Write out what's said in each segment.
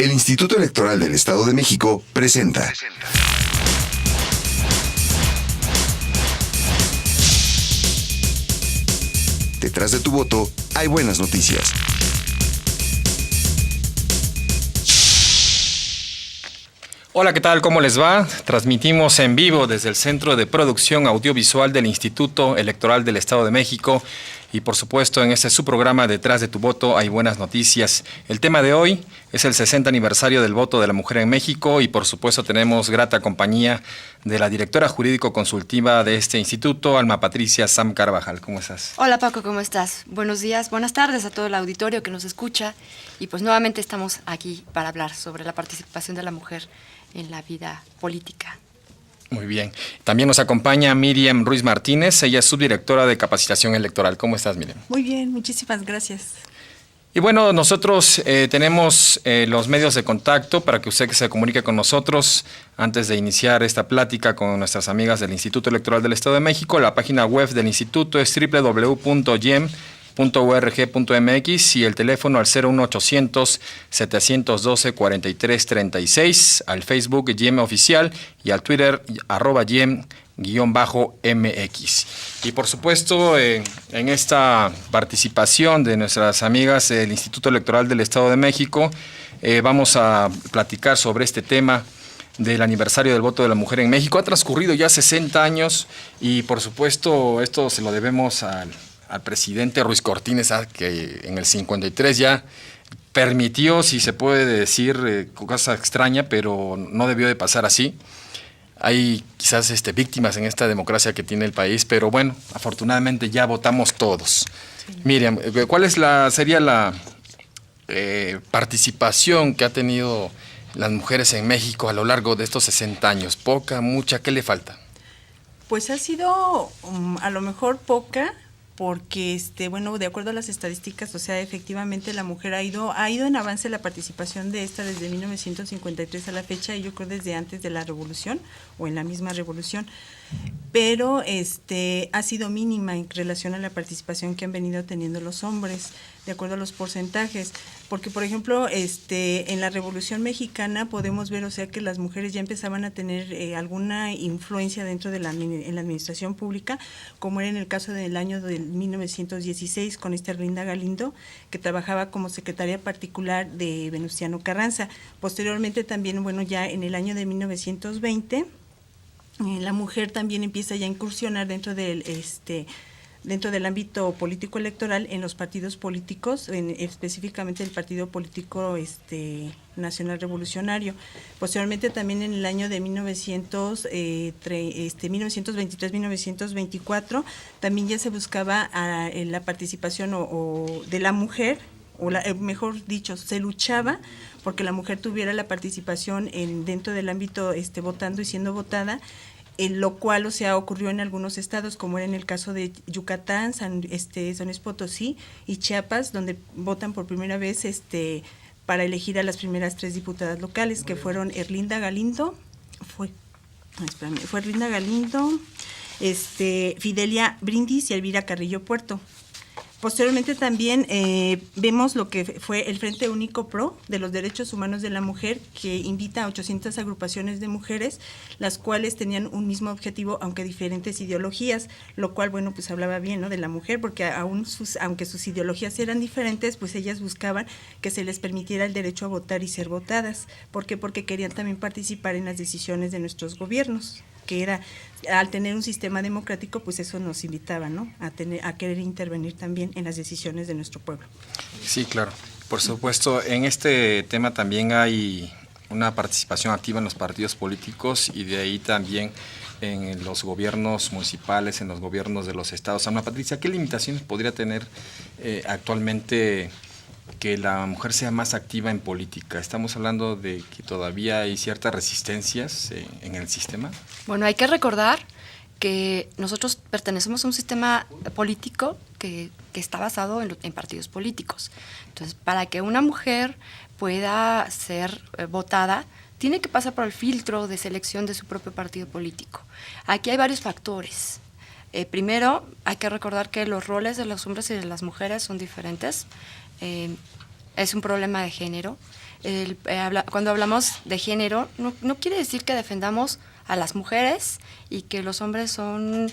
El Instituto Electoral del Estado de México presenta. Detrás de tu voto hay buenas noticias. Hola, ¿qué tal? ¿Cómo les va? Transmitimos en vivo desde el Centro de Producción Audiovisual del Instituto Electoral del Estado de México y, por supuesto, en este su programa Detrás de tu voto hay buenas noticias. El tema de hoy es el 60 aniversario del voto de la mujer en México y, por supuesto, tenemos grata compañía de la directora jurídico-consultiva de este instituto, Alma Patricia Sam Carvajal. ¿Cómo estás? Hola Paco, ¿cómo estás? Buenos días, buenas tardes a todo el auditorio que nos escucha y pues nuevamente estamos aquí para hablar sobre la participación de la mujer en la vida política. Muy bien. También nos acompaña Miriam Ruiz Martínez, ella es subdirectora de capacitación electoral. ¿Cómo estás, Miriam? Muy bien, muchísimas gracias. Y bueno, nosotros tenemos los medios de contacto para que usted se comunique con nosotros antes de iniciar esta plática con nuestras amigas del Instituto Electoral del Estado de México. La página web del instituto es www.yem.org.mx y el teléfono al 01800 712 4336, al Facebook Yem Oficial y al Twitter @Yem_MX. Y por supuesto, en esta participación de nuestras amigas del Instituto Electoral del Estado de México, vamos a platicar sobre este tema del aniversario del voto de la mujer en México. Ha transcurrido ya 60 años y por supuesto esto se lo debemos al presidente Ruiz Cortines, que en el 53 ya permitió, si se puede decir, cosa extraña, pero no debió de pasar así. Hay quizás víctimas en esta democracia que tiene el país, pero bueno, afortunadamente ya votamos todos. Sí. Miriam, ¿cuál sería la participación que ha tenido las mujeres en México a lo largo de estos 60 años? ¿Poca, mucha? ¿Qué le falta? Pues ha sido a lo mejor poca, porque bueno, de acuerdo a las estadísticas, o sea, efectivamente la mujer ha ido en avance la participación de esta desde 1953 a la fecha, y yo creo desde antes de la revolución o en la misma revolución, pero ha sido mínima en relación a la participación que han venido teniendo los hombres, de acuerdo a los porcentajes, porque por ejemplo, en la Revolución Mexicana podemos ver, o sea, que las mujeres ya empezaban a tener alguna influencia dentro de en la administración pública, como era en el caso del año de 1916 con Erlinda Galindo, que trabajaba como secretaria particular de Venustiano Carranza. Posteriormente también, bueno, ya en el año de 1920, la mujer también empieza ya a incursionar dentro del ámbito político electoral en los partidos políticos, específicamente el partido político Nacional Revolucionario. Posteriormente también en el año de 1923-1924 también ya se buscaba la participación de la mujer, mejor dicho, se luchaba porque la mujer tuviera la participación dentro del ámbito votando y siendo votada, lo cual, o sea, ocurrió en algunos estados, como era en el caso de Yucatán, San Luis Potosí y Chiapas, donde votan por primera vez para elegir a las primeras 3 diputadas locales, que fueron Erlinda Galindo, Fidelia Brindis y Elvira Carrillo Puerto. Posteriormente también vemos lo que fue el Frente Único Pro de los Derechos Humanos de la Mujer, que invita a 800 agrupaciones de mujeres, las cuales tenían un mismo objetivo, aunque diferentes ideologías, lo cual, bueno, pues hablaba bien, ¿no?, de la mujer, porque aunque sus ideologías eran diferentes, pues ellas buscaban que se les permitiera el derecho a votar y ser votadas. ¿Por qué? Porque querían también participar en las decisiones de nuestros gobiernos, que era, al tener un sistema democrático, pues eso nos invitaba, ¿no?, a querer intervenir también en las decisiones de nuestro pueblo. Sí, claro. Por supuesto, en este tema también hay una participación activa en los partidos políticos y de ahí también en los gobiernos municipales, en los gobiernos de los estados. Ana Patricia, ¿qué limitaciones podría tener actualmente que la mujer sea más activa en política? ¿Estamos hablando de que todavía hay ciertas resistencias en el sistema? Bueno, hay que recordar que nosotros pertenecemos a un sistema político que está basado en partidos políticos. Entonces, para que una mujer pueda ser votada, tiene que pasar por el filtro de selección de su propio partido político. Aquí hay varios factores. Primero, hay que recordar que los roles de los hombres y de las mujeres son diferentes. Es un problema de género. Cuando hablamos de género, no quiere decir que defendamos a las mujeres y que los hombres son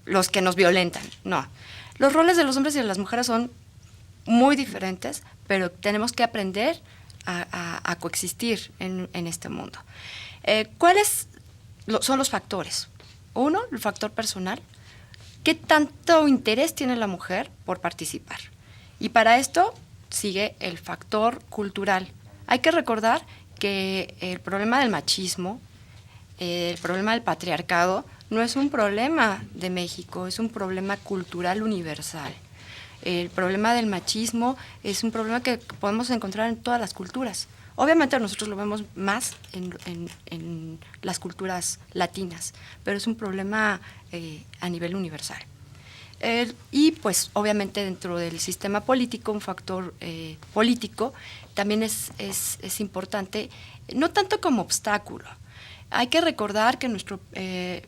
los que nos violentan. No. Los roles de los hombres y de las mujeres son muy diferentes, pero tenemos que aprender a coexistir en este mundo. ¿Cuáles son los factores? Uno, el factor personal. ¿Qué tanto interés tiene la mujer por participar? Y para esto sigue el factor cultural. Hay que recordar que el problema del machismo, el problema del patriarcado, no es un problema de México, es un problema cultural universal. El problema del machismo es un problema que podemos encontrar en todas las culturas. Obviamente nosotros lo vemos más en las culturas latinas, pero es un problema a nivel universal. Y pues obviamente dentro del sistema político, un factor político también es importante, no tanto como obstáculo. Hay que recordar que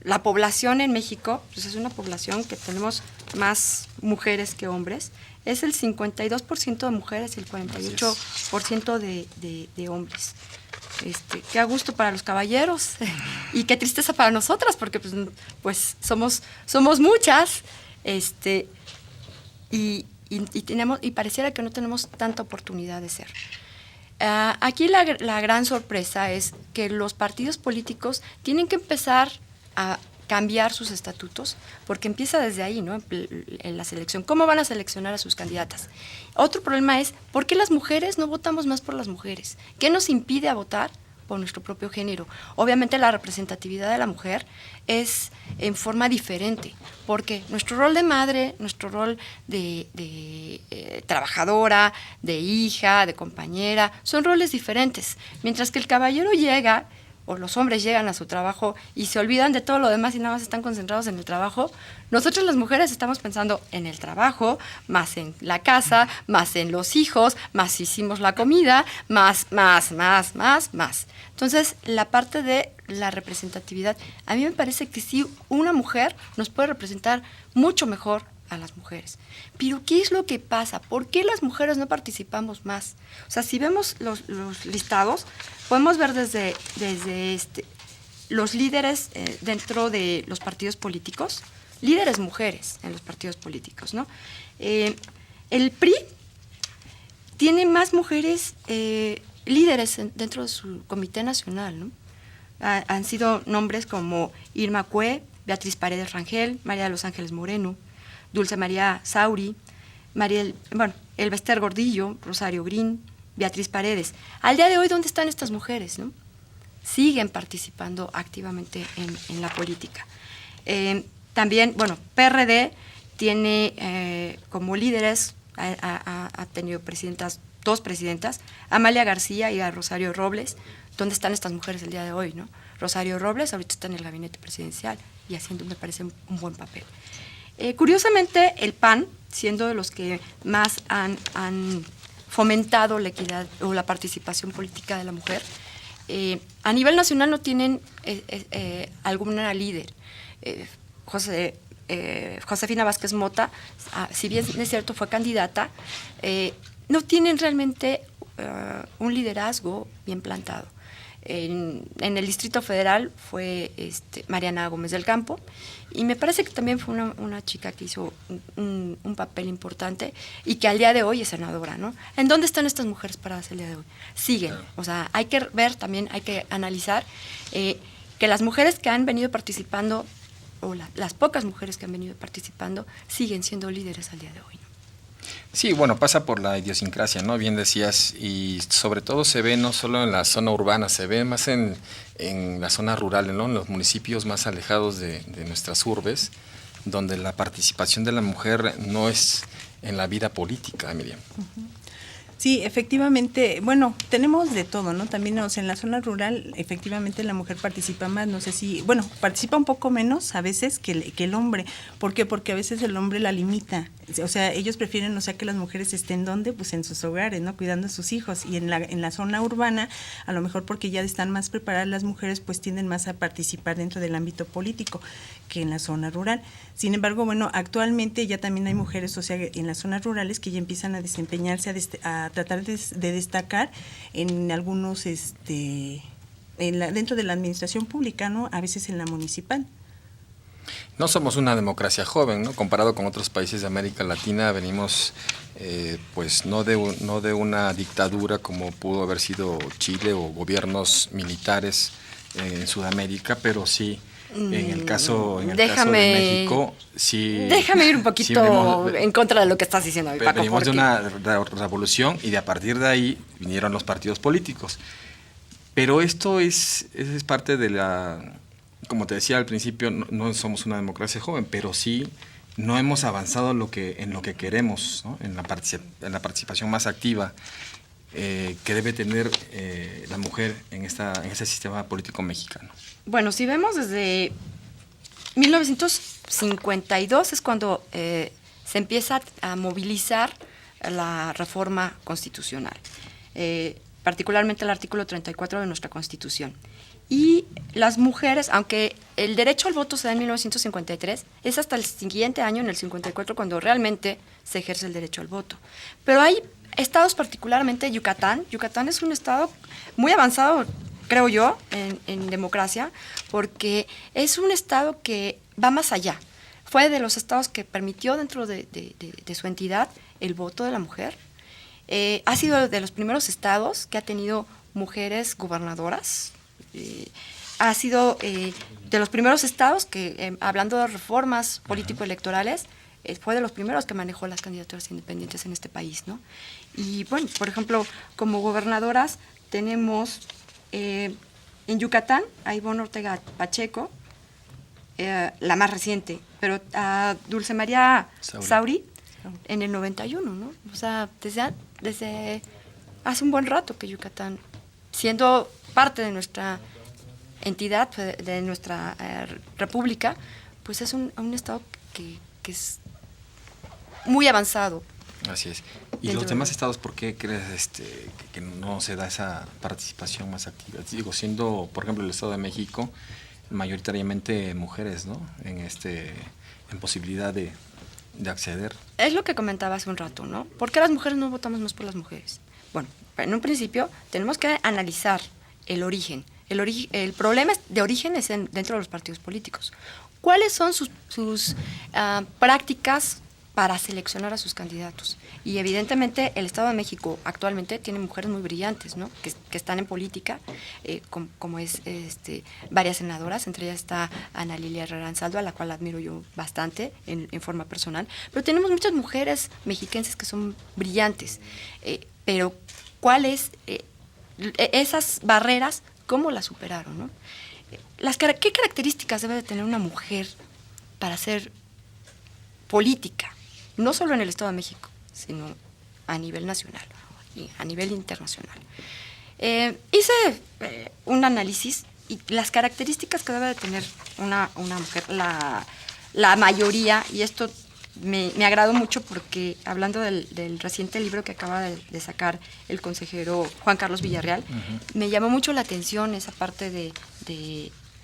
la población en México, pues es una población que tenemos más mujeres que hombres, es el 52% de mujeres y el 48% de hombres. Qué a gusto para los caballeros y qué tristeza para nosotras, porque pues somos muchas, y pareciera que no tenemos tanta oportunidad de ser. Aquí la gran sorpresa es que los partidos políticos tienen que empezar a cambiar sus estatutos, porque empieza desde ahí, ¿no? En la selección. ¿Cómo van a seleccionar a sus candidatas? Otro problema es, ¿por qué las mujeres no votamos más por las mujeres? ¿Qué nos impide a votar por nuestro propio género? Obviamente la representatividad de la mujer es en forma diferente, porque nuestro rol de madre, nuestro rol de trabajadora, de hija, de compañera, son roles diferentes. Mientras que el caballero llega, o los hombres llegan a su trabajo y se olvidan de todo lo demás y nada más están concentrados en el trabajo, nosotros las mujeres estamos pensando en el trabajo, más en la casa, más en los hijos, más si hicimos la comida, más. Entonces, la parte de la representatividad, a mí me parece que sí, una mujer nos puede representar mucho mejor a las mujeres. Pero, ¿qué es lo que pasa? ¿Por qué las mujeres no participamos más? O sea, si vemos los listados, podemos ver desde los líderes dentro de los partidos políticos, líderes mujeres en los partidos políticos, ¿no? El PRI tiene más mujeres líderes dentro de su comité nacional, ¿no? Han sido nombres como Irma Cue, Beatriz Paredes Rangel, María de los Ángeles Moreno, Dulce María Sauri, Elbester Gordillo, Rosario Green, Beatriz Paredes. Al día de hoy, ¿dónde están estas mujeres, no? Siguen participando activamente en la política. También, PRD tiene como líderes, ha tenido dos presidentas, Amalia García y a Rosario Robles. ¿Dónde están estas mujeres el día de hoy, no? Rosario Robles ahorita está en el gabinete presidencial y haciendo, me parece, un buen papel. Curiosamente, el PAN, siendo de los que más han fomentado la equidad o la participación política de la mujer, a nivel nacional no tienen alguna líder. Josefina Vázquez Mota, si bien es cierto fue candidata, no tienen realmente un liderazgo bien plantado. En el Distrito Federal fue Mariana Gómez del Campo, y me parece que también fue una chica que hizo un papel importante y que al día de hoy es senadora, ¿no? ¿En dónde están estas mujeres paradas el día de hoy? Siguen. O sea, hay que ver también, hay que analizar que las mujeres que han venido participando, o las pocas mujeres que han venido participando, siguen siendo líderes al día de hoy, ¿no? Sí, bueno, pasa por la idiosincrasia, ¿no? Bien decías, y sobre todo se ve no solo en la zona urbana, se ve más en la zona rural, ¿no? En los municipios más alejados de nuestras urbes, donde la participación de la mujer no es en la vida política, Miriam. Uh-huh. Sí, efectivamente, bueno, tenemos de todo, ¿no? También en la zona rural, efectivamente, la mujer participa más, no sé si, participa un poco menos a veces que el hombre. ¿Por qué? Porque a veces el hombre la limita. O sea, ellos prefieren, que las mujeres estén ¿dónde? Pues en sus hogares, ¿no? Cuidando a sus hijos. Y en la zona urbana, a lo mejor porque ya están más preparadas las mujeres, pues tienden más a participar dentro del ámbito político que en la zona rural. Sin embargo, actualmente ya también hay mujeres, en las zonas rurales que ya empiezan a desempeñarse, a tratar de destacar en algunos, dentro de la administración pública, ¿no? A veces en la municipal. No somos una democracia joven, ¿no? Comparado con otros países de América Latina, venimos pues no de una dictadura como pudo haber sido Chile o gobiernos militares en Sudamérica, pero sí en el caso de México, sí. Déjame ir un poquito en contra de lo que estás diciendo, Paco. Venimos de una revolución y de a partir de ahí vinieron los partidos políticos. Pero esto es parte de la, como te decía al principio, no somos una democracia joven, pero sí no hemos avanzado en lo que queremos, ¿no? En la participación más activa que debe tener la mujer en ese sistema político mexicano. Bueno, si vemos desde 1952 es cuando se empieza a movilizar la reforma constitucional, particularmente el artículo 34 de nuestra Constitución. Y las mujeres, aunque el derecho al voto se da en 1953, es hasta el siguiente año, en el 54, cuando realmente se ejerce el derecho al voto. Pero hay estados, particularmente Yucatán. Yucatán es un estado muy avanzado, creo yo, en democracia, porque es un estado que va más allá. Fue de los estados que permitió dentro de su entidad el voto de la mujer. Ha sido de los primeros estados que ha tenido mujeres gobernadoras. Ha sido de los primeros estados que, hablando de reformas político-electorales, fue de los primeros que manejó las candidaturas independientes en este país, ¿no? Y bueno, por ejemplo, como gobernadoras tenemos en Yucatán a Ivonne Ortega Pacheco, la más reciente, pero a Dulce María Sauri en el 91, ¿no? O sea, desde hace un buen rato que Yucatán, siendo parte de nuestra entidad, de nuestra república, pues es un estado que es muy avanzado. Así es. ¿Y los demás estados por qué crees que no se da esa participación más activa? Digo, siendo, por ejemplo, el Estado de México, mayoritariamente mujeres, ¿no? En posibilidad de acceder. Es lo que comentaba hace un rato, ¿no? ¿Por qué las mujeres no votamos más por las mujeres? Bueno, en un principio tenemos que analizar el origen. El problema de origen es dentro de los partidos políticos. ¿Cuáles son sus prácticas para seleccionar a sus candidatos? Y evidentemente el Estado de México actualmente tiene mujeres muy brillantes, ¿no? que están en política, como es varias senadoras, entre ellas está Ana Lilia Herrera Ansaldo, a la cual admiro yo bastante en forma personal, pero tenemos muchas mujeres mexiquenses que son brillantes, pero ¿cuáles esas barreras, cómo las superaron, ¿no? ¿Qué características debe de tener una mujer para ser política? No solo en el Estado de México, sino a nivel nacional y a nivel internacional. Hice un análisis y las características que debe de tener una mujer, la mayoría, y esto me agradó mucho porque hablando del reciente libro que acaba de sacar el consejero Juan Carlos Villarreal, me llamó mucho la atención esa parte de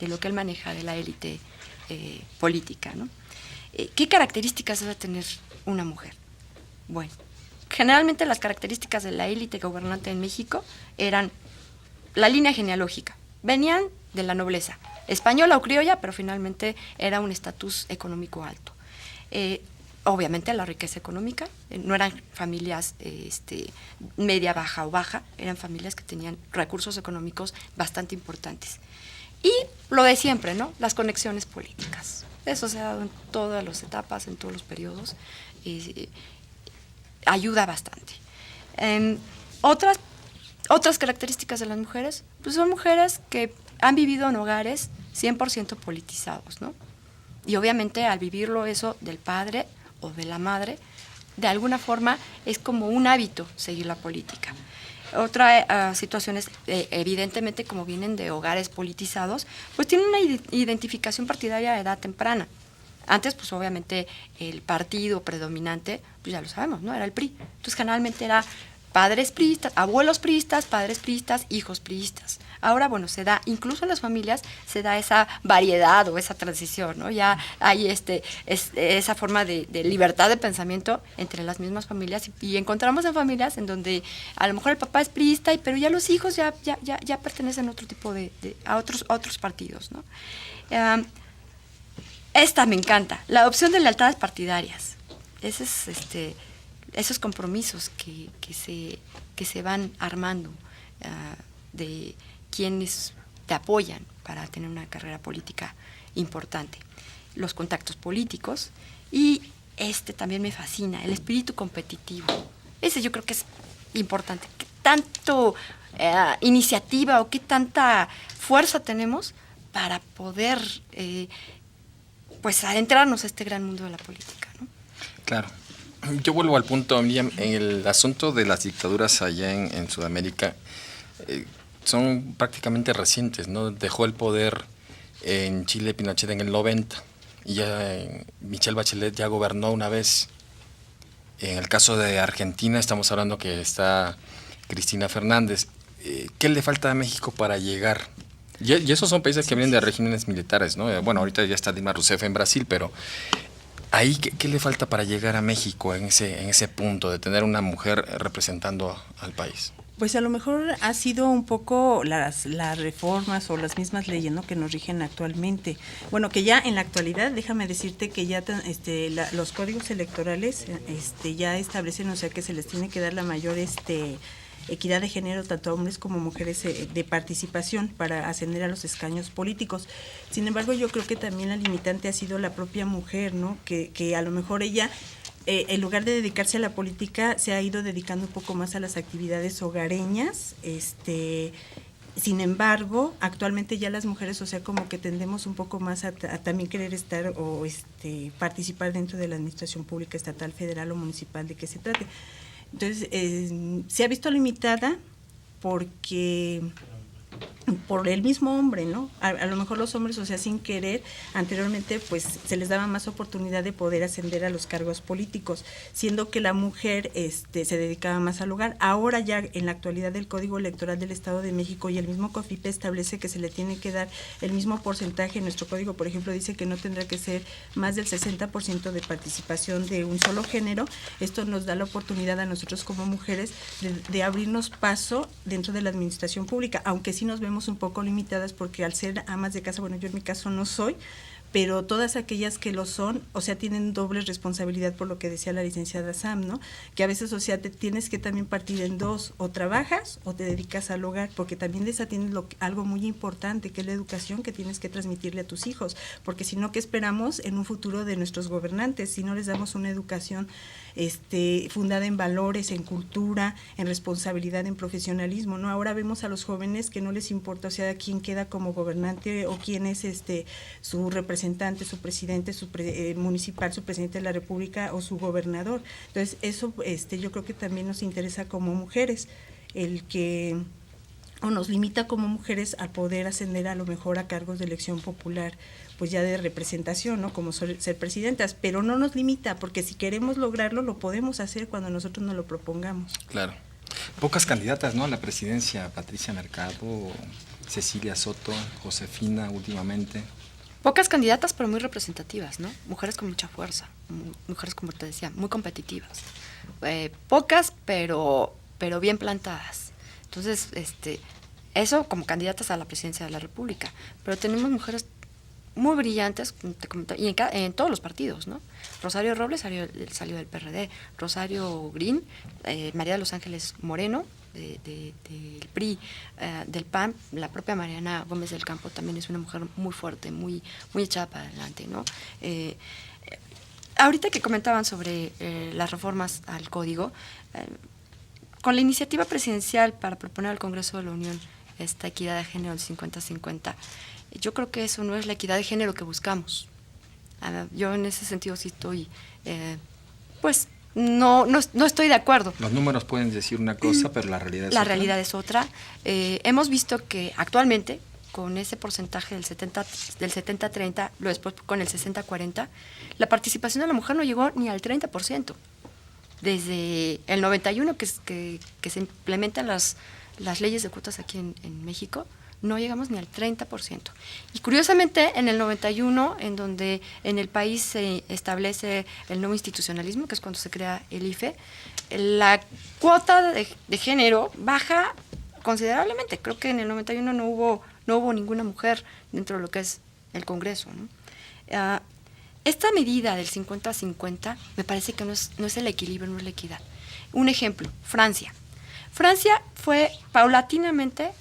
lo que él maneja de la élite política, ¿no? ¿Qué características debe tener una mujer? Bueno, generalmente las características de la élite gobernante en México eran la línea genealógica. Venían de la nobleza, española o criolla, pero finalmente era un estatus económico alto. Obviamente la riqueza económica, no eran familias media, baja o baja, eran familias que tenían recursos económicos bastante importantes. Y lo de siempre, ¿no? Las conexiones políticas. Eso se ha dado en todas las etapas, en todos los periodos. Ayuda bastante. Otras características de las mujeres, pues son mujeres que han vivido en hogares 100% politizados, ¿no? Y obviamente al vivirlo eso del padre o de la madre, de alguna forma es como un hábito seguir la política. Otra situación es, evidentemente, como vienen de hogares politizados, pues tienen una identificación partidaria a edad temprana. Antes, pues obviamente, el partido predominante, pues ya lo sabemos, ¿no? Era el PRI. Entonces, generalmente era padres priistas, abuelos priistas, padres priistas, hijos priistas. Ahora, bueno, se da, incluso en las familias, se da esa variedad o esa transición, ¿no? Ya hay esa forma de libertad de pensamiento entre las mismas familias y encontramos en familias en donde a lo mejor el papá es priista, pero ya los hijos ya pertenecen a otro tipo a otros partidos, ¿no? Esta me encanta, la adopción de lealtades partidarias. Esos compromisos que se van armando de quienes te apoyan para tener una carrera política importante. Los contactos políticos y también me fascina, el espíritu competitivo. Ese yo creo que es importante. ¿Qué tanto iniciativa o qué tanta fuerza tenemos para poder pues adentrarnos a este gran mundo de la política, ¿no? Claro. Yo vuelvo al punto, Miriam, en el asunto de las dictaduras allá en Sudamérica, son prácticamente recientes, ¿no? Dejó el poder en Chile Pinochet en el 90 y ya Michelle Bachelet ya gobernó una vez. En el caso de Argentina estamos hablando que está Cristina Fernández. ¿Qué le falta a México para llegar? Y esos son países que vienen de regímenes militares, ¿no? Bueno, ahorita ya está Dilma Rousseff en Brasil, pero ahí, ¿qué le falta para llegar a México en ese punto de tener una mujer representando al país? Pues a lo mejor ha sido un poco las reformas o las mismas leyes, ¿no?, que nos rigen actualmente. Bueno, que ya en la actualidad, déjame decirte que ya los códigos electorales ya establecen, o sea, que se les tiene que dar la mayor equidad de género, tanto a hombres como mujeres, de participación para ascender a los escaños políticos. Sin embargo, yo creo que también la limitante ha sido la propia mujer, ¿no?, que a lo mejor ella, en lugar de dedicarse a la política, se ha ido dedicando un poco más a las actividades hogareñas. Sin embargo, actualmente ya las mujeres, o sea, como que tendemos un poco más a también querer estar o participar dentro de la administración pública estatal, federal o municipal, de qué se trate. Entonces, se ha visto limitada porque por el mismo hombre, ¿no? A lo mejor los hombres, o sea, sin querer, anteriormente pues se les daba más oportunidad de poder ascender a los cargos políticos, siendo que la mujer se dedicaba más al hogar. Ahora ya en la actualidad el Código Electoral del Estado de México y el mismo COFIPE establece que se le tiene que dar el mismo porcentaje. Nuestro código, por ejemplo, dice que no tendrá que ser más del 60% de participación de un solo género. Esto nos da la oportunidad a nosotros como mujeres de abrirnos paso dentro de la administración pública, aunque sí nos vemos un poco limitadas porque al ser amas de casa, bueno, yo en mi caso no soy, pero todas aquellas que lo son, o sea, tienen doble responsabilidad, por lo que decía la licenciada Sam, ¿no? Que a veces, o sea, te tienes que también partir en dos, o trabajas o te dedicas al hogar, porque también desatiendes algo muy importante, que es la educación que tienes que transmitirle a tus hijos, porque si no, ¿qué esperamos en un futuro de nuestros gobernantes? Si no les damos una educación fundada en valores, en cultura, en responsabilidad, en profesionalismo, ¿no? Ahora vemos a los jóvenes que no les importa, o sea, quién queda como gobernante o quién es su representante, su presidente, municipal, su presidente de la República o su gobernador. Entonces, eso yo creo que también nos interesa como mujeres, o nos limita como mujeres a poder ascender a lo mejor a cargos de elección popular, pues ya de representación, ¿no?, como ser presidentas, pero no nos limita, porque si queremos lograrlo, lo podemos hacer cuando nosotros nos lo propongamos. Claro. Pocas candidatas, ¿no?, a la presidencia: Patricia Mercado, Cecilia Soto, Josefina últimamente. Pocas candidatas, pero muy representativas, ¿no? Mujeres con mucha fuerza, mujeres, como te decía, muy competitivas. Pocas, pero bien plantadas. Entonces, eso como candidatas a la presidencia de la República. Pero tenemos mujeres muy brillantes, te comento, y en todos los partidos, ¿no? Rosario Robles salió del PRD, Rosario Green, María de los Ángeles Moreno, del PRI, del PAN, la propia Mariana Gómez del Campo también es una mujer muy fuerte, muy echada para adelante, ¿no? Ahorita que comentaban sobre las reformas al código, con la iniciativa presidencial para proponer al Congreso de la Unión esta equidad de género del 50-50, yo creo que eso no es la equidad de género que buscamos. Yo en ese sentido sí estoy, pues, no estoy de acuerdo. Los números pueden decir una cosa, pero la realidad es otra. La realidad es otra. Hemos visto que actualmente, con ese porcentaje del 70-30, luego después con el 60-40, la participación de la mujer no llegó ni al 30%. Desde el 91 que se implementan las leyes de cuotas aquí en México, no llegamos ni al 30%. Y curiosamente, en el 91, en donde en el país se establece el nuevo institucionalismo, que es cuando se crea el IFE, la cuota de género baja considerablemente. Creo que en el 91 no hubo ninguna mujer dentro de lo que es el Congreso, ¿no? Esta medida del 50-50 me parece que no es el equilibrio, no es la equidad. Un ejemplo, Francia. Francia fue paulatinamente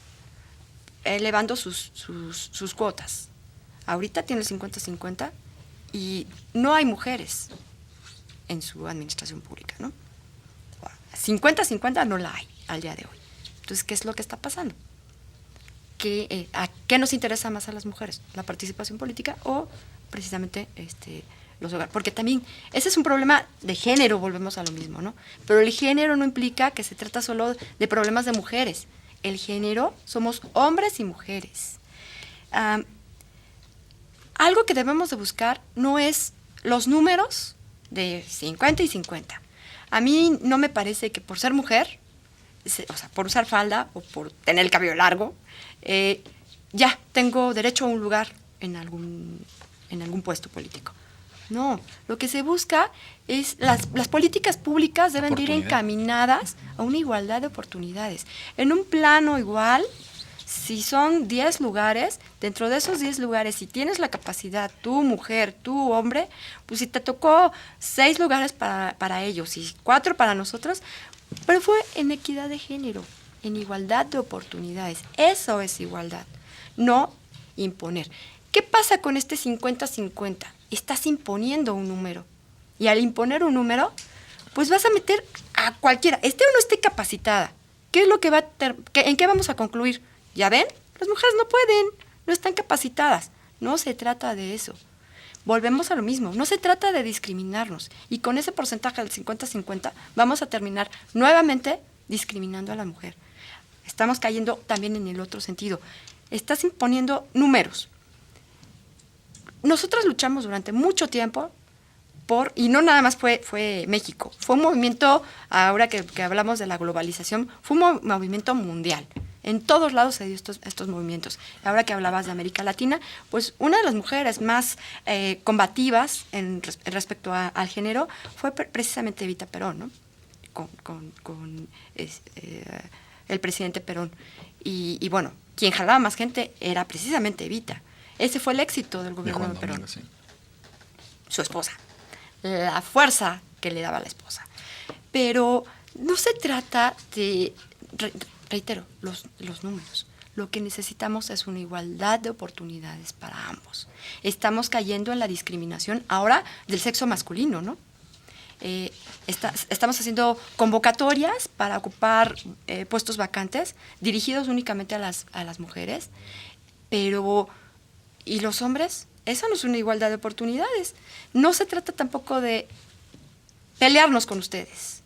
elevando sus cuotas. Ahorita tiene el 50-50 y no hay mujeres en su administración pública, ¿no? 50-50 no la hay al día de hoy. Entonces, ¿qué es lo que está pasando? ¿A qué nos interesa más a las mujeres? ¿La participación política o precisamente los hogares? Porque también ese es un problema de género, volvemos a lo mismo, ¿no? Pero el género no implica que se trata solo de problemas de mujeres. El género somos hombres y mujeres. Algo que debemos de buscar no es los números de 50 y 50. A mí no me parece que por ser mujer, o sea, por usar falda o por tener el cabello largo, ya tengo derecho a un lugar en algún puesto político. No, lo que se busca es las políticas públicas deben ir encaminadas a una igualdad de oportunidades. En un plano igual, si son 10 lugares, dentro de esos 10 lugares, si tienes la capacidad, tú mujer, tú hombre, pues si te tocó 6 lugares para ellos y 4 para nosotros, pero fue en equidad de género, en igualdad de oportunidades. Eso es igualdad, no imponer. ¿Qué pasa con este 50-50? Estás imponiendo un número. Y al imponer un número, pues vas a meter a cualquiera, esté o no esté capacitada. ¿Qué es lo que en qué vamos a concluir? ¿Ya ven? Las mujeres no pueden, no están capacitadas. No se trata de eso. Volvemos a lo mismo, no se trata de discriminarnos. Y con ese porcentaje del 50-50 vamos a terminar nuevamente discriminando a la mujer. Estamos cayendo también en el otro sentido. Estás imponiendo números. Nosotros luchamos durante mucho tiempo y no nada más fue México, fue un movimiento, ahora que hablamos de la globalización, fue un movimiento mundial. En todos lados se dio estos movimientos. Ahora que hablabas de América Latina, pues una de las mujeres más combativas respecto al género fue precisamente Evita Perón, ¿no? Con el presidente Perón. Y bueno, quien jalaba más gente era precisamente Evita. Ese fue el éxito del gobierno de Perón. Sí. Su esposa. La fuerza que le daba a la esposa. Pero no se trata de, reitero, los números. Lo que necesitamos es una igualdad de oportunidades para ambos. Estamos cayendo en la discriminación ahora del sexo masculino, ¿no? Estamos haciendo convocatorias para ocupar puestos vacantes dirigidos únicamente a las mujeres, pero ¿y los hombres? Esa no es una igualdad de oportunidades. No se trata tampoco de pelearnos con ustedes.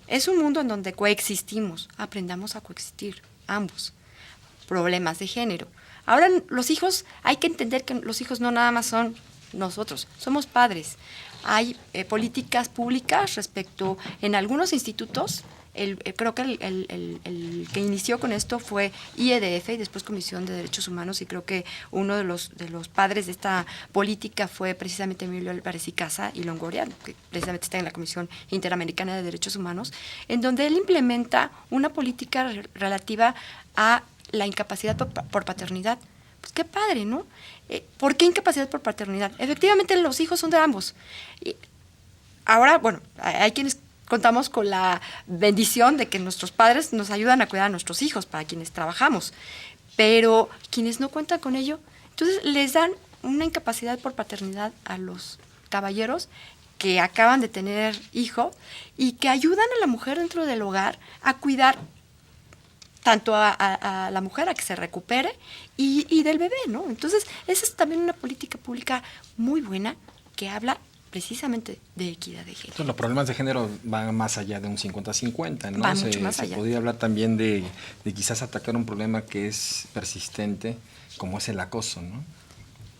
Es un mundo en donde coexistimos. Aprendamos a coexistir, ambos. Problemas de género. Ahora los hijos, hay que entender que los hijos no nada más son nosotros, somos padres. Hay políticas públicas respecto, en algunos institutos, creo que el que inició con esto fue IEDF y después Comisión de Derechos Humanos, y creo que uno de los padres de esta política fue precisamente Emilio Álvarez y Casa y Longoria, que precisamente está en la Comisión Interamericana de Derechos Humanos, en donde él implementa una política relativa a la incapacidad por paternidad. Pues qué padre, ¿no? ¿Por qué incapacidad por paternidad? Efectivamente, los hijos son de ambos. Y ahora, bueno, hay quienes contamos con la bendición de que nuestros padres nos ayudan a cuidar a nuestros hijos, para quienes trabajamos. Pero quienes no cuentan con ello, entonces les dan una incapacidad por paternidad a los caballeros que acaban de tener hijo y que ayudan a la mujer dentro del hogar a cuidar tanto a la mujer a que se recupere y del bebé, ¿no? Entonces, esa es también una política pública muy buena que habla precisamente de equidad de género. Entonces, los problemas de género van más allá de un 50-50, ¿no? Van mucho más allá. Se podría hablar también de quizás atacar un problema que es persistente, como es el acoso, ¿no?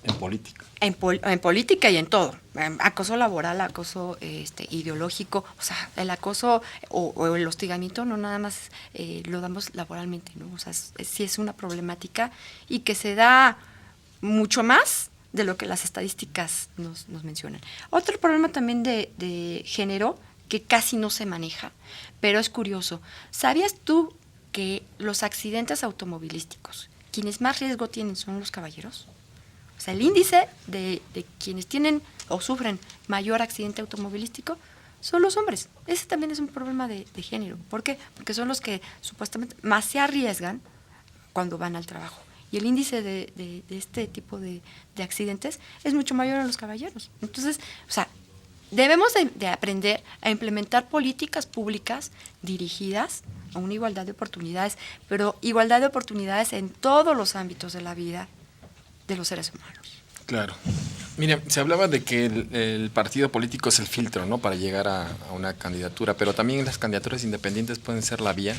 En política. En política y en todo. Acoso laboral, acoso ideológico, o sea, el acoso o el hostigamiento no nada más lo damos laboralmente, ¿no? O sea, sí es una problemática y que se da mucho más de lo que las estadísticas nos mencionan. Otro problema también de género que casi no se maneja, pero es curioso. ¿Sabías tú que los accidentes automovilísticos, quienes más riesgo tienen son los caballeros? O sea, el índice de quienes tienen o sufren mayor accidente automovilístico son los hombres. Ese también es un problema de género. ¿Por qué? Porque son los que supuestamente más se arriesgan cuando van al trabajo. Y el índice de este tipo de accidentes es mucho mayor en los caballeros. Entonces, o sea, debemos de aprender a implementar políticas públicas dirigidas a una igualdad de oportunidades, pero igualdad de oportunidades en todos los ámbitos de la vida de los seres humanos. Claro. Mire, se hablaba de que el partido político es el filtro, ¿no?, para llegar a una candidatura, pero también las candidaturas independientes pueden ser la vía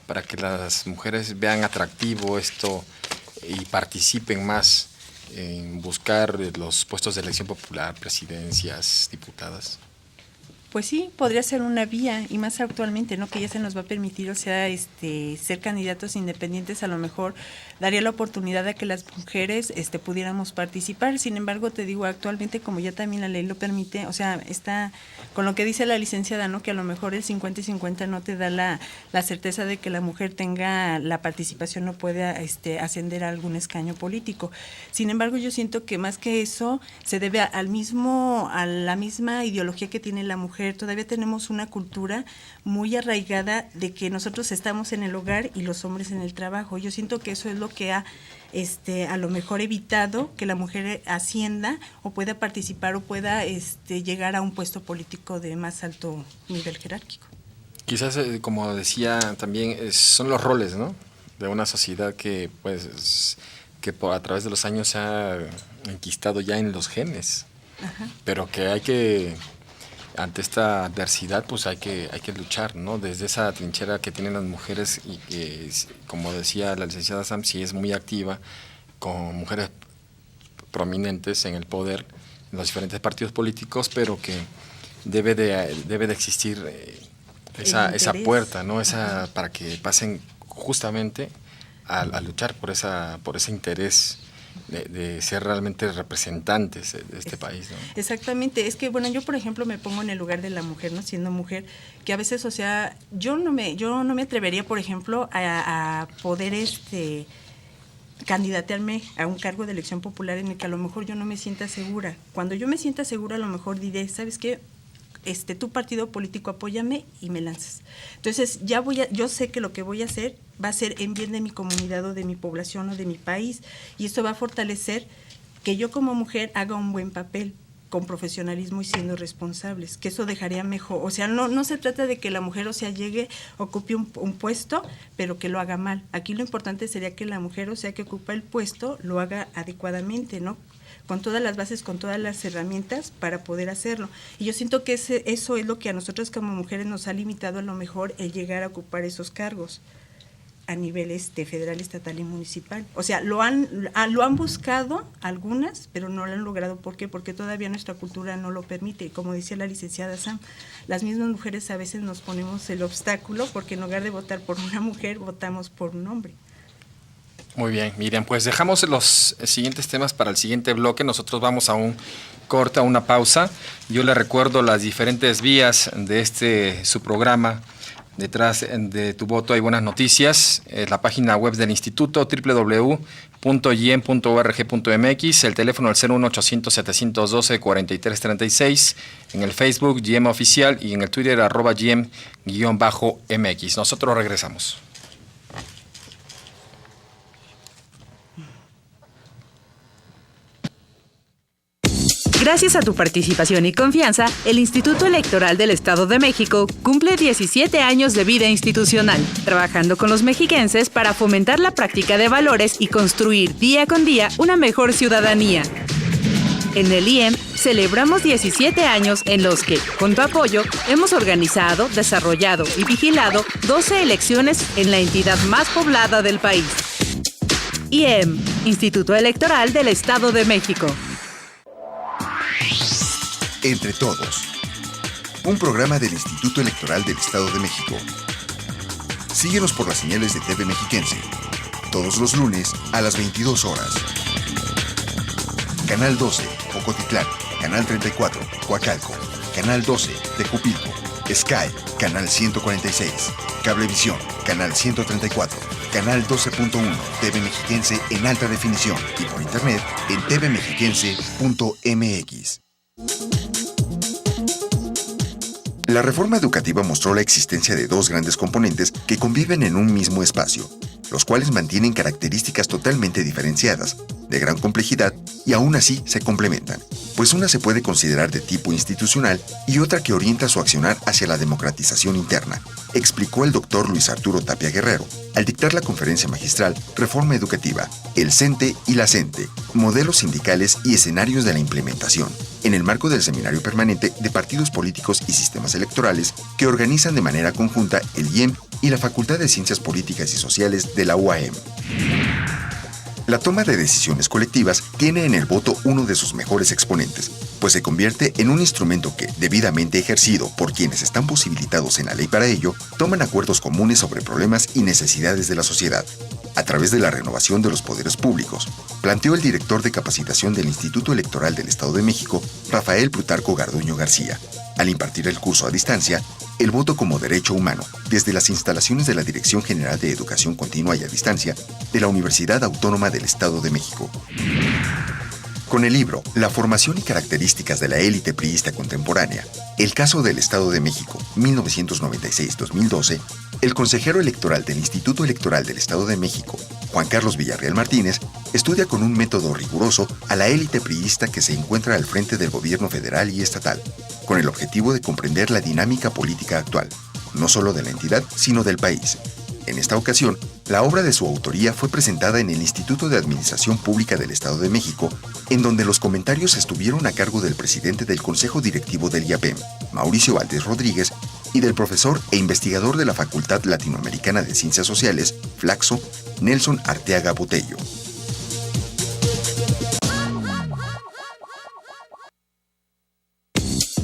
para que las mujeres vean atractivo esto y participen más en buscar los puestos de elección popular, presidencias, diputadas. Pues sí, podría ser una vía, y más actualmente, ¿no?, que ya se nos va a permitir, o sea, ser candidatos independientes, a lo mejor daría la oportunidad a que las mujeres pudiéramos participar. Sin embargo, te digo, actualmente, como ya también la ley lo permite, o sea, está con lo que dice la licenciada, ¿no?, que a lo mejor el 50 y 50 no te da la certeza de que la mujer tenga la participación o pueda ascender a algún escaño político. Sin embargo, yo siento que más que eso se debe a la misma ideología que tiene la mujer. Todavía tenemos una cultura muy arraigada de que nosotros estamos en el hogar y los hombres en el trabajo. Yo siento que eso es lo que ha a lo mejor evitado que la mujer ascienda o pueda participar o pueda llegar a un puesto político de más alto nivel jerárquico. Quizás, como decía también, son los roles, ¿no?, de una sociedad que pues a través de los años se ha enquistado ya en los genes. Ajá. Pero que hay que, ante esta adversidad, pues hay que luchar, ¿no?, desde esa trinchera que tienen las mujeres y que, como decía la licenciada Sam, sí es muy activa, con mujeres prominentes en el poder, en los diferentes partidos políticos, pero que debe de existir esa puerta, ¿no?, esa, para que pasen justamente a luchar por ese interés de ser realmente representantes de este país, ¿no? Exactamente, es que bueno, yo por ejemplo me pongo en el lugar de la mujer, ¿no?, siendo mujer, que a veces, o sea, yo no me atrevería, por ejemplo, a poder candidatearme a un cargo de elección popular en el que a lo mejor yo no me sienta segura. Cuando yo me sienta segura, a lo mejor diré, ¿sabes qué?, tu partido político, apóyame y me lanzas. Entonces yo sé que lo que voy a hacer va a ser en bien de mi comunidad o de mi población o de mi país, y esto va a fortalecer que yo como mujer haga un buen papel con profesionalismo y siendo responsables, que eso dejaría mejor. O sea, no se trata de que la mujer, o sea, ocupe un puesto, pero que lo haga mal. Aquí lo importante sería que la mujer, o sea, que ocupa el puesto, lo haga adecuadamente, ¿no?, con todas las bases, con todas las herramientas para poder hacerlo. Y yo siento que eso es lo que a nosotros como mujeres nos ha limitado a lo mejor el llegar a ocupar esos cargos a nivel federal, estatal y municipal. O sea, lo han buscado algunas, pero no lo han logrado. ¿Por qué? Porque todavía nuestra cultura no lo permite. Y como decía la licenciada Sam, las mismas mujeres a veces nos ponemos el obstáculo porque en lugar de votar por una mujer, votamos por un hombre. Muy bien, Miriam, pues dejamos los siguientes temas para el siguiente bloque. Nosotros vamos a un corte, a una pausa. Yo le recuerdo las diferentes vías de su programa. Detrás de tu voto hay buenas noticias. La página web del instituto, www.giem.org.mx, el teléfono al 01800-712-4336, en el Facebook GIEM Oficial y en el Twitter @GIEM_MX. Nosotros regresamos. Gracias a tu participación y confianza, el Instituto Electoral del Estado de México cumple 17 años de vida institucional, trabajando con los mexiquenses para fomentar la práctica de valores y construir día con día una mejor ciudadanía. En el IEM celebramos 17 años en los que, con tu apoyo, hemos organizado, desarrollado y vigilado 12 elecciones en la entidad más poblada del país. IEM, Instituto Electoral del Estado de México. Entre todos. Un programa del Instituto Electoral del Estado de México. Síguenos por las señales de TV Mexiquense. Todos los lunes a las 22 horas. Canal 12, Ocotitlán. Canal 34, Coacalco. Canal 12, Tecupilco. Sky, Canal 146. Cablevisión, Canal 134. Canal 12.1, TV Mexiquense en alta definición. Y por internet en tvmexiquense.mx. La reforma educativa mostró la existencia de dos grandes componentes que conviven en un mismo espacio, los cuales mantienen características totalmente diferenciadas, de gran complejidad y aún así se complementan, pues una se puede considerar de tipo institucional y otra que orienta su accionar hacia la democratización interna, explicó el doctor Luis Arturo Tapia Guerrero al dictar la conferencia magistral Reforma Educativa, el CENTE y la CENTE, modelos sindicales y escenarios de la implementación, en el marco del Seminario Permanente de Partidos Políticos y Sistemas Electorales que organizan de manera conjunta el IEM y la Facultad de Ciencias Políticas y Sociales de la UAM. La toma de decisiones colectivas tiene en el voto uno de sus mejores exponentes, pues se convierte en un instrumento que, debidamente ejercido por quienes están posibilitados en la ley para ello, toman acuerdos comunes sobre problemas y necesidades de la sociedad, a través de la renovación de los poderes públicos, planteó el director de capacitación del Instituto Electoral del Estado de México, Rafael Plutarco Garduño García, al impartir el curso a distancia, El voto como derecho humano, desde las instalaciones de la Dirección General de Educación Continua y a Distancia de la Universidad Autónoma del Estado de México. Con el libro La formación y características de la élite priista contemporánea, el caso del Estado de México, 1996-2012, el consejero electoral del Instituto Electoral del Estado de México, Juan Carlos Villarreal Martínez, estudia con un método riguroso a la élite priista que se encuentra al frente del gobierno federal y estatal, con el objetivo de comprender la dinámica política actual, no solo de la entidad, sino del país. En esta ocasión, la obra de su autoría fue presentada en el Instituto de Administración Pública del Estado de México, en donde los comentarios estuvieron a cargo del presidente del Consejo Directivo del IAPEM, Mauricio Valdés Rodríguez, y del profesor e investigador de la Facultad Latinoamericana de Ciencias Sociales, Flaxo, Nelson Arteaga Botello.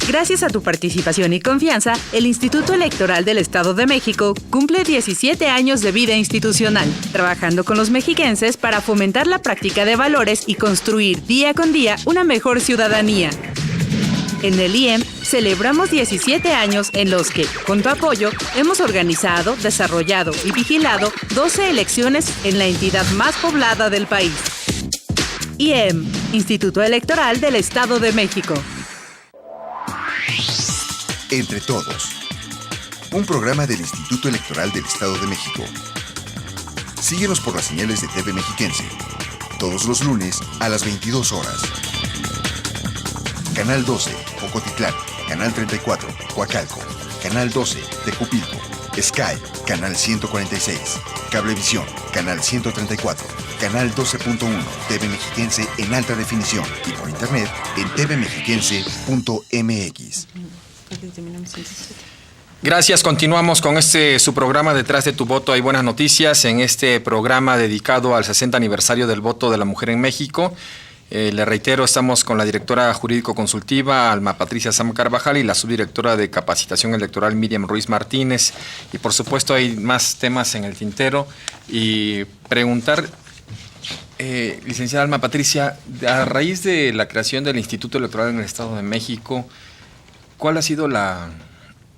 Gracias a tu participación y confianza, el Instituto Electoral del Estado de México cumple 17 años de vida institucional, trabajando con los mexiquenses para fomentar la práctica de valores y construir día con día una mejor ciudadanía. En el IEM celebramos 17 años en los que, con tu apoyo, hemos organizado, desarrollado y vigilado 12 elecciones en la entidad más poblada del país. IEM, Instituto Electoral del Estado de México. Entre todos. Un programa del Instituto Electoral del Estado de México. Síguenos por las señales de TV Mexiquense. Todos los lunes a las 22 horas. Canal 12, Ocotitlán. Canal 34, Coacalco. Canal 12, Tecupilco. Sky, Canal 146. Cablevisión, Canal 134. Canal 12.1, TV Mexiquense en alta definición. Y por internet en tvmexiquense.mx. Desde 1907. Gracias, continuamos con su programa Detrás de tu voto hay buenas noticias, en este programa dedicado al 60 aniversario del voto de la mujer en México. Le reitero, estamos con la directora jurídico-consultiva Alma Patricia Sam Carvajal y la subdirectora de capacitación electoral Miriam Ruiz Martínez, y por supuesto hay más temas en el tintero, y preguntar, licenciada Alma Patricia, a raíz de la creación del Instituto Electoral en el Estado de México, ¿cuál ha sido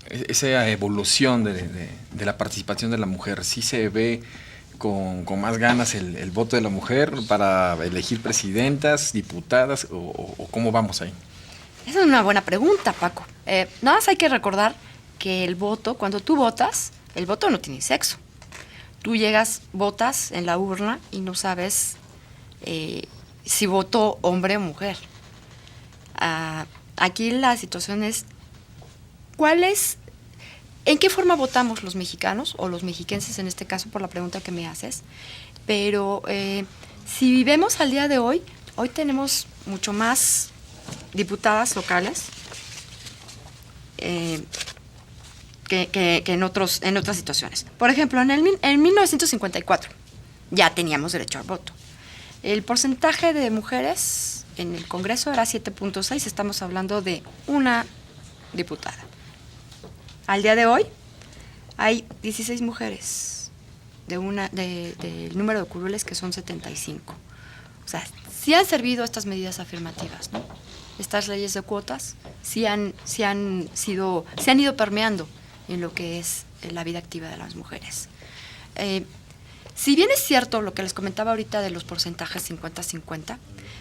esa evolución de la participación de la mujer? ¿Sí se ve con más ganas el voto de la mujer para elegir presidentas, diputadas, o cómo vamos ahí? Esa es una buena pregunta, Paco. Nada más hay que recordar que el voto, cuando tú votas, el voto no tiene sexo. Tú llegas, votas en la urna y no sabes si votó hombre o mujer. Aquí la situación es, ¿en qué forma votamos los mexicanos, o los mexiquenses en este caso, por la pregunta que me haces? Pero si vemos al día de hoy tenemos mucho más diputadas locales que en otras situaciones. Por ejemplo, en 1954 ya teníamos derecho al voto. El porcentaje de mujeres en el Congreso era 7.6, estamos hablando de una diputada. Al día de hoy hay 16 mujeres del número de curules que son 75. O sea, sí han servido estas medidas afirmativas, ¿no? Estas leyes de cuotas sí han ido permeando en lo que es la vida activa de las mujeres. Si bien es cierto lo que les comentaba ahorita de los porcentajes 50-50,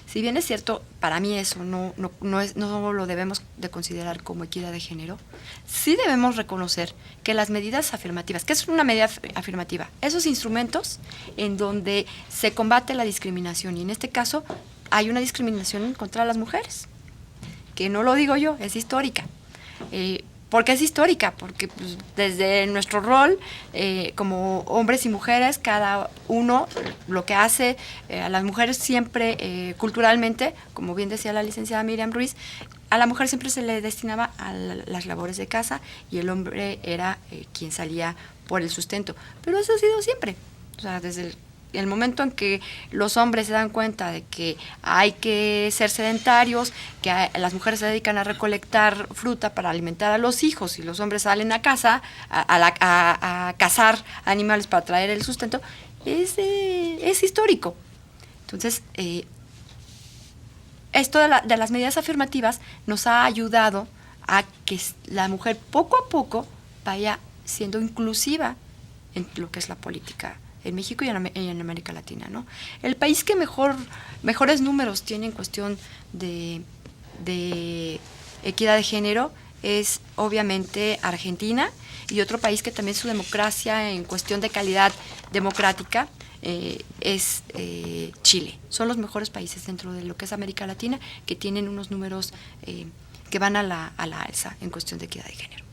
si bien es cierto, para mí eso no lo debemos de considerar como equidad de género, sí debemos reconocer que las medidas afirmativas, ¿qué es una medida afirmativa? Esos instrumentos en donde se combate la discriminación, y en este caso hay una discriminación contra las mujeres, que no lo digo yo, es histórica. ¿Por qué es histórica? Porque pues, desde nuestro rol como hombres y mujeres, cada uno lo que hace a las mujeres siempre culturalmente, como bien decía la licenciada Miriam Ruiz, a la mujer siempre se le destinaba a las labores de casa y el hombre era quien salía por el sustento. Pero eso ha sido siempre, o sea, desde el momento en que los hombres se dan cuenta de que hay que ser sedentarios, que las mujeres se dedican a recolectar fruta para alimentar a los hijos y los hombres salen a casa a cazar animales para traer el sustento, es histórico. Entonces, esto de las medidas afirmativas nos ha ayudado a que la mujer poco a poco vaya siendo inclusiva en lo que es la política en México y en América Latina, ¿no? El país que mejores números tiene en cuestión de equidad de género es obviamente Argentina, y otro país que también su democracia en cuestión de calidad democrática es Chile. Son los mejores países dentro de lo que es América Latina que tienen unos números que van a la alza en cuestión de equidad de género.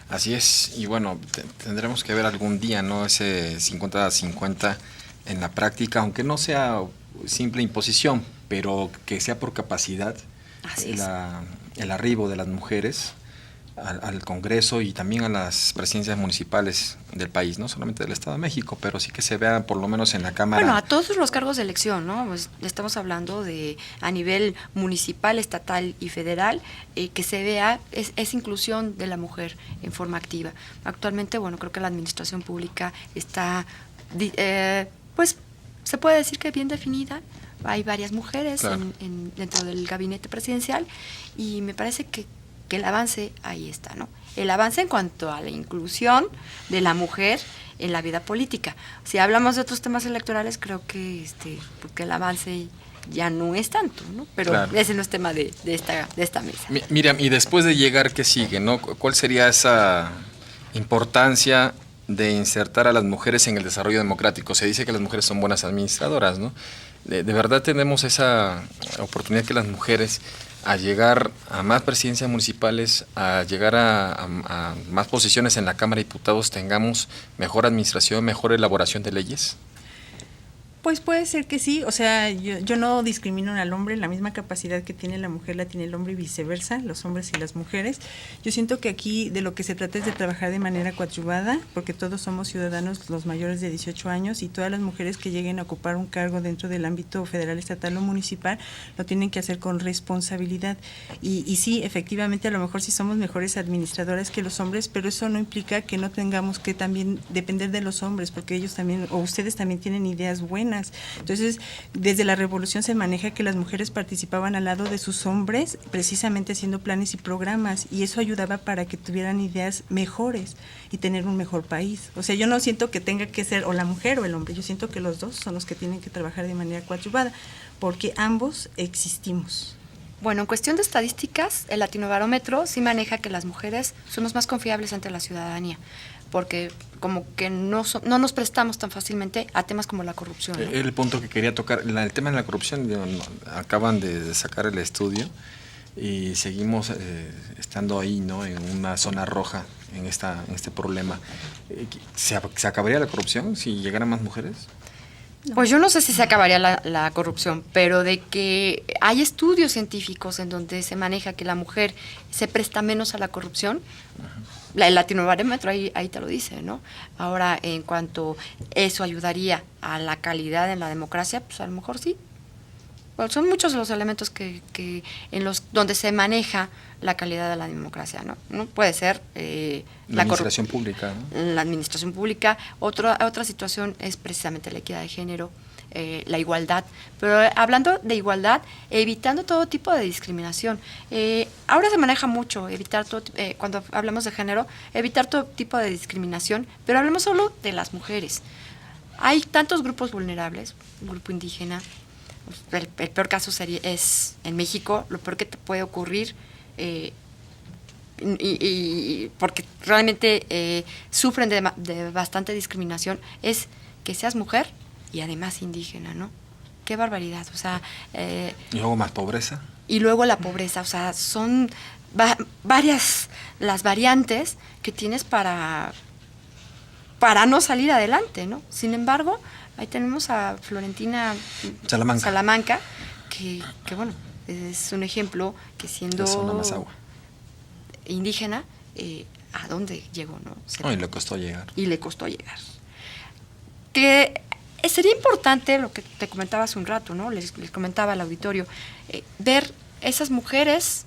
Así es, y bueno, tendremos que ver algún día, ¿no? Ese 50-50 en la práctica, aunque no sea simple imposición, pero que sea por capacidad el arribo de las mujeres al Congreso y también a las presidencias municipales del país, no solamente del Estado de México, pero sí que se vea por lo menos en la Cámara. Bueno, a todos los cargos de elección, ¿no? Pues estamos hablando de a nivel municipal, estatal y federal, que se vea esa inclusión de la mujer en forma activa. Actualmente, bueno, creo que la administración pública está, pues, se puede decir que bien definida. Hay varias mujeres claro. Dentro del gabinete presidencial y me parece que el avance ahí está, ¿no? El avance en cuanto a la inclusión de la mujer en la vida política. Si hablamos de otros temas electorales, creo que porque el avance ya no es tanto, ¿no? Pero claro. Ese no es tema de esta mesa. Miriam, y después de llegar, ¿qué sigue, no? ¿Cuál sería esa importancia de insertar a las mujeres en el desarrollo democrático? Se dice que las mujeres son buenas administradoras, ¿no? ¿De verdad tenemos esa oportunidad que las mujeres, a llegar a más presidencias municipales, a llegar a más posiciones en la Cámara de Diputados, tengamos mejor administración, mejor elaboración de leyes? Pues puede ser que sí, o sea, yo no discrimino al hombre, la misma capacidad que tiene la mujer la tiene el hombre y viceversa, los hombres y las mujeres. Yo siento que aquí de lo que se trata es de trabajar de manera coadyuvada, porque todos somos ciudadanos los mayores de 18 años y todas las mujeres que lleguen a ocupar un cargo dentro del ámbito federal, estatal o municipal, lo tienen que hacer con responsabilidad. Y sí, efectivamente, a lo mejor sí somos mejores administradoras que los hombres, pero eso no implica que no tengamos que también depender de los hombres, porque ellos también, o ustedes también tienen ideas buenas. Entonces, desde la revolución se maneja que las mujeres participaban al lado de sus hombres, precisamente haciendo planes y programas, y eso ayudaba para que tuvieran ideas mejores y tener un mejor país. O sea, yo no siento que tenga que ser o la mujer o el hombre, yo siento que los dos son los que tienen que trabajar de manera coadyuvada, porque ambos existimos. Bueno, en cuestión de estadísticas, el Latinobarómetro sí maneja que las mujeres somos más confiables ante la ciudadanía, porque como que no nos prestamos tan fácilmente a temas como la corrupción, ¿no? El punto que quería tocar, el tema de la corrupción, acaban de sacar el estudio y seguimos estando ahí, ¿no? En una zona roja en este problema. ¿Se acabaría la corrupción si llegaran más mujeres? No. Pues yo no sé si se acabaría la corrupción, pero de que hay estudios científicos en donde se maneja que la mujer se presta menos a la corrupción, el latinobarómetro ahí te lo dice, ¿no? Ahora, en cuanto eso ayudaría a la calidad en la democracia, pues a lo mejor sí. Bueno, son muchos los elementos que en los donde se maneja la calidad de la democracia, ¿no? No puede ser la administración pública, ¿no? La administración pública. Otra situación es precisamente la equidad de género, la igualdad. Pero hablando de igualdad, evitando todo tipo de discriminación. Ahora se maneja mucho evitar cuando hablamos de género, evitar todo tipo de discriminación, pero hablemos solo de las mujeres. Hay tantos grupos vulnerables, el grupo indígena. El peor caso es en México, lo peor que te puede ocurrir, y porque realmente sufren de bastante discriminación, es que seas mujer y además indígena, ¿no? Qué barbaridad, o sea... y luego más pobreza. Y luego la pobreza, o sea, son varias las variantes que tienes para no salir adelante, ¿no? Sin embargo, ahí tenemos a Florentina Salamanca que bueno, es un ejemplo que siendo indígena, ¿a dónde llegó, no? Y le costó llegar. Que sería importante lo que te comentaba hace un rato, ¿no? Les comentaba al auditorio, ver esas mujeres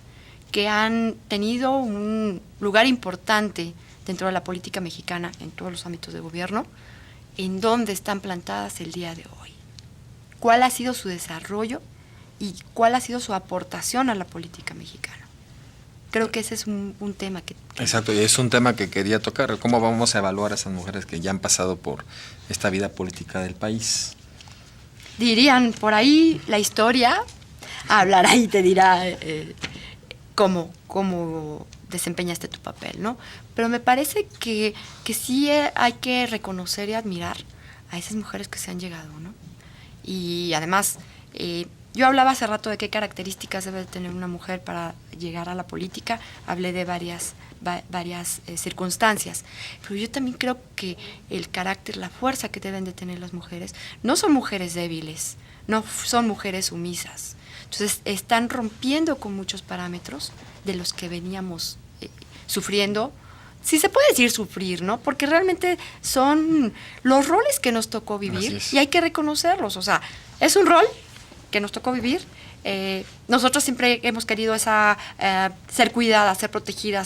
que han tenido un lugar importante dentro de la política mexicana en todos los ámbitos de gobierno, en dónde están plantadas el día de hoy, cuál ha sido su desarrollo y cuál ha sido su aportación a la política mexicana. Creo que ese es un tema que... Exacto, y es un tema que quería tocar, cómo vamos a evaluar a esas mujeres que ya han pasado por esta vida política del país. Dirían, por ahí la historia hablará y te dirá cómo desempeñaste tu papel, ¿no? Pero me parece que sí hay que reconocer y admirar a esas mujeres que se han llegado, ¿no? Y además, yo hablaba hace rato de qué características debe tener una mujer para llegar a la política, hablé de varias circunstancias, pero yo también creo que el carácter, la fuerza que deben de tener las mujeres, no son mujeres débiles, no son mujeres sumisas. Entonces, están rompiendo con muchos parámetros de los que veníamos sufriendo. Sí se puede decir sufrir, ¿no? Porque realmente son los roles que nos tocó vivir y hay que reconocerlos. O sea, es un rol que nos tocó vivir. Nosotros siempre hemos querido ser cuidada, ser protegida,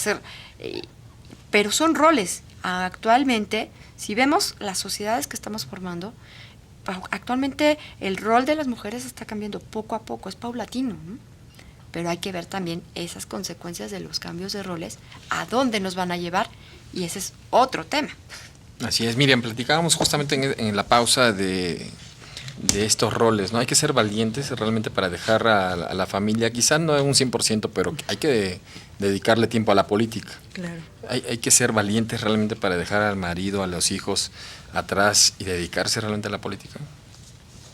pero son roles. Actualmente, si vemos las sociedades que estamos formando, actualmente el rol de las mujeres está cambiando poco a poco, es paulatino, ¿no? Pero hay que ver también esas consecuencias de los cambios de roles, a dónde nos van a llevar, y ese es otro tema. Así es, Miriam, platicábamos justamente en la pausa de estos roles, ¿no? Hay que ser valientes realmente para dejar a la familia, quizás no en un 100%, pero hay que dedicarle tiempo a la política. Claro. Hay que ser valientes realmente para dejar al marido, a los hijos atrás y dedicarse realmente a la política.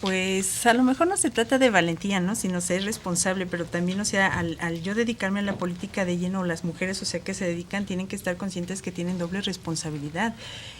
Pues a lo mejor no se trata de valentía, ¿no? Sino ser responsable, pero también, o sea, al yo dedicarme a la política de lleno, las mujeres, o sea, que se dedican, tienen que estar conscientes que tienen doble responsabilidad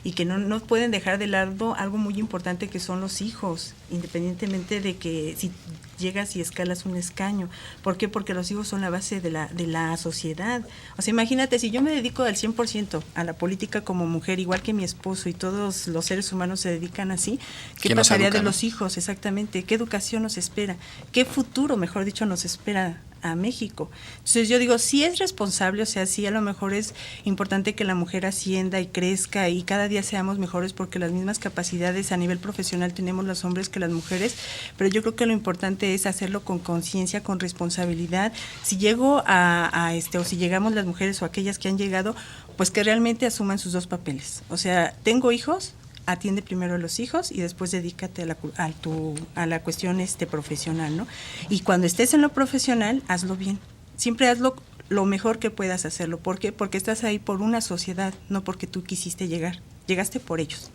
y que no pueden dejar de lado algo muy importante que son los hijos, independientemente de que si llegas y escalas un escaño. ¿Por qué? Porque los hijos son la base de la sociedad. O sea, imagínate, si yo me dedico al 100% a la política como mujer, igual que mi esposo y todos los seres humanos se dedican así, ¿qué pasaría de los hijos? Exactamente. ¿Qué educación nos espera? ¿Qué futuro, mejor dicho, nos espera a México? Entonces yo digo, sí es responsable, o sea, sí a lo mejor es importante que la mujer ascienda y crezca y cada día seamos mejores porque las mismas capacidades a nivel profesional tenemos los hombres que las mujeres, pero yo creo que lo importante es hacerlo con conciencia, con responsabilidad. Si llego o si llegamos las mujeres o aquellas que han llegado, pues que realmente asuman sus dos papeles. O sea, tengo hijos, atiende primero a los hijos y después dedícate a la cuestión profesional, ¿no? Y cuando estés en lo profesional, hazlo bien. Siempre hazlo lo mejor que puedas hacerlo. ¿Por qué? Porque estás ahí por una sociedad, no porque tú quisiste llegar. Llegaste por ellos.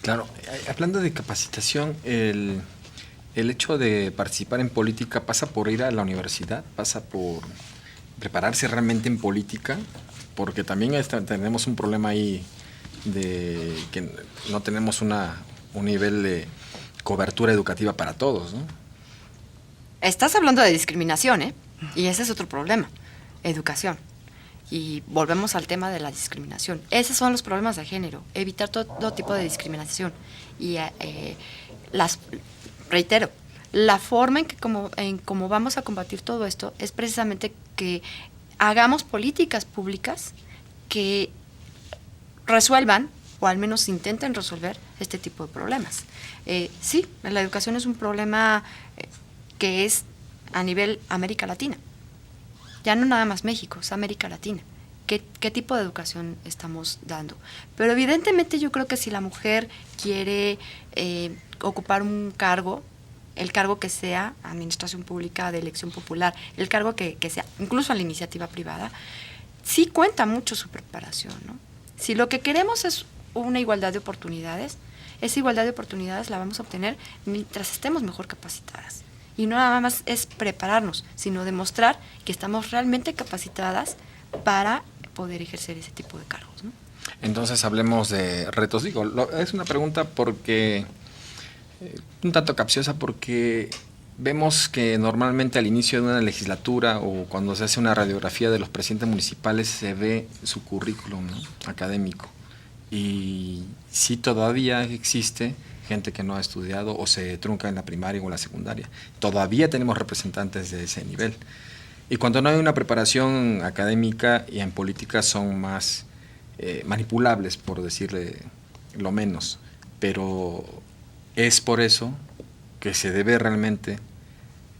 Claro, hablando de capacitación, el hecho de participar en política pasa por ir a la universidad, pasa por prepararse realmente en política, porque también tenemos un problema ahí de que no tenemos un nivel de cobertura educativa para todos, ¿no? Estás hablando de discriminación, ¿eh? Y ese es otro problema, educación. Y volvemos al tema de la discriminación. Esos son los problemas de género, evitar todo tipo de discriminación. Y reitero, la forma en cómo vamos a combatir todo esto es precisamente que hagamos políticas públicas que resuelvan, o al menos intenten resolver, este tipo de problemas. Sí, la educación es un problema que es a nivel América Latina. Ya no nada más México, es América Latina. ¿Qué tipo de educación estamos dando? Pero evidentemente yo creo que si la mujer quiere ocupar un cargo, el cargo que sea, administración pública, de elección popular, el cargo que sea, incluso a la iniciativa privada, sí cuenta mucho su preparación, ¿no? Si lo que queremos es una igualdad de oportunidades, esa igualdad de oportunidades la vamos a obtener mientras estemos mejor capacitadas. Y no nada más es prepararnos, sino demostrar que estamos realmente capacitadas para poder ejercer ese tipo de cargos, ¿no? Entonces hablemos de retos. Es una pregunta porque un tanto capciosa, porque vemos que normalmente al inicio de una legislatura o cuando se hace una radiografía de los presidentes municipales se ve su currículum, ¿no?, académico. Y sí, todavía existe gente que no ha estudiado o se trunca en la primaria o en la secundaria. Todavía tenemos representantes de ese nivel. Y cuando no hay una preparación académica y en política son más manipulables, por decirle lo menos. Pero es por eso que se debe realmente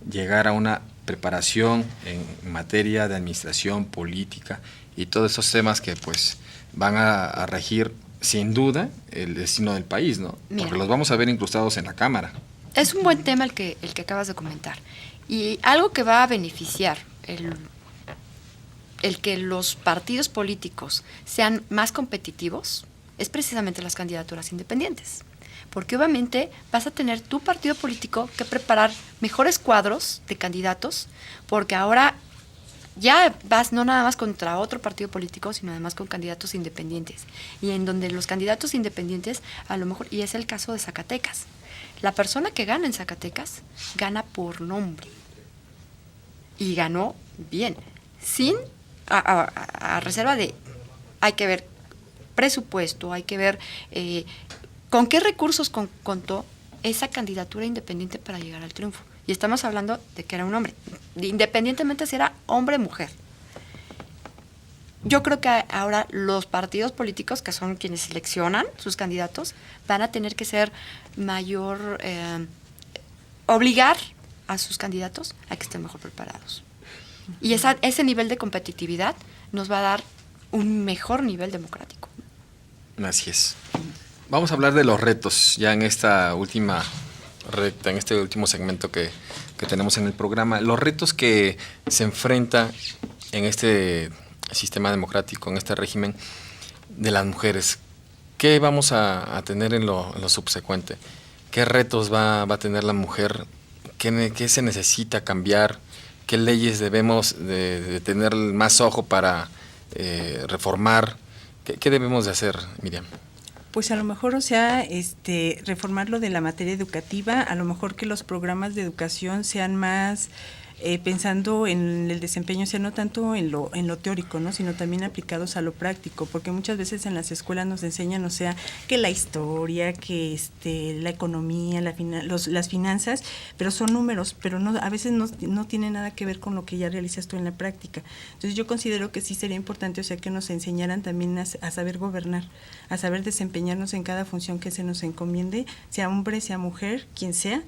llegar a una preparación en materia de administración, política y todos esos temas que pues van a regir sin duda el destino del país, ¿no? Mira, porque los vamos a ver incrustados en la Cámara. Es un buen tema el que acabas de comentar. Y algo que va a beneficiar el que los partidos políticos sean más competitivos es precisamente las candidaturas independientes. Porque obviamente vas a tener tu partido político que preparar mejores cuadros de candidatos, porque ahora ya vas no nada más contra otro partido político, sino además con candidatos independientes. Y en donde los candidatos independientes, a lo mejor, y es el caso de Zacatecas, la persona que gana en Zacatecas gana por nombre. Y ganó bien, sin a reserva de, hay que ver presupuesto, hay que ver con qué recursos contó esa candidatura independiente para llegar al triunfo. Y estamos hablando de que era un hombre, independientemente si era hombre o mujer. Yo creo que ahora los partidos políticos, que son quienes seleccionan sus candidatos, van a tener que ser mayor, obligar a sus candidatos a que estén mejor preparados. Y ese nivel de competitividad nos va a dar un mejor nivel democrático. Así es. Vamos a hablar de los retos ya en esta última recta, en este último segmento que tenemos en el programa. Los retos que se enfrenta en este sistema democrático, en este régimen de las mujeres. ¿Qué vamos a tener en lo subsecuente? ¿Qué retos va a tener la mujer? ¿Qué se necesita cambiar? ¿Qué leyes debemos de tener más ojo para reformar? ¿Qué debemos de hacer, Miriam? Pues a lo mejor, reformar lo de la materia educativa, a lo mejor que los programas de educación sean más pensando en el desempeño, no tanto en lo teórico, ¿no?, sino también aplicados a lo práctico, porque muchas veces en las escuelas nos enseñan, que la historia, que la economía, las finanzas, pero son números, pero no, a veces no tiene nada que ver con lo que ya realizas tú en la práctica. Entonces yo considero que sí sería importante, que nos enseñaran también a saber gobernar, a saber desempeñarnos en cada función que se nos encomiende, sea hombre, sea mujer, quien sea,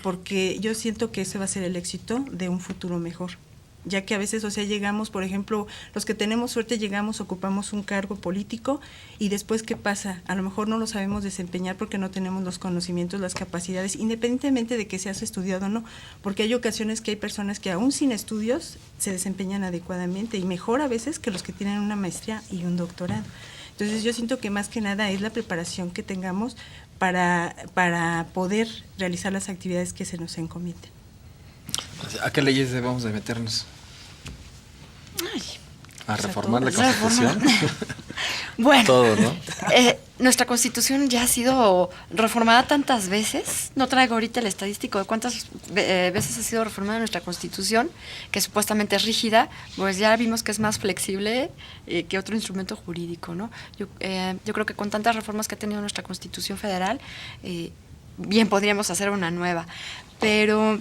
porque yo siento que ese va a ser el éxito de un futuro mejor, ya que a veces, llegamos, por ejemplo, los que tenemos suerte ocupamos un cargo político y después, ¿qué pasa? A lo mejor no lo sabemos desempeñar porque no tenemos los conocimientos, las capacidades, independientemente de que seas estudiado o no, porque hay ocasiones que hay personas que aún sin estudios se desempeñan adecuadamente y mejor a veces que los que tienen una maestría y un doctorado. Entonces yo siento que más que nada es la preparación que tengamos para poder realizar las actividades que se nos encomienden. ¿A qué leyes debemos de meternos? Ay, ¿A reformar la Constitución? Bueno, todo, ¿no? nuestra Constitución ya ha sido reformada tantas veces. No traigo ahorita el estadístico de cuántas veces ha sido reformada nuestra Constitución, que supuestamente es rígida, pues ya vimos que es más flexible que otro instrumento jurídico, ¿no? Yo creo que con tantas reformas que ha tenido nuestra Constitución Federal, bien podríamos hacer una nueva. Pero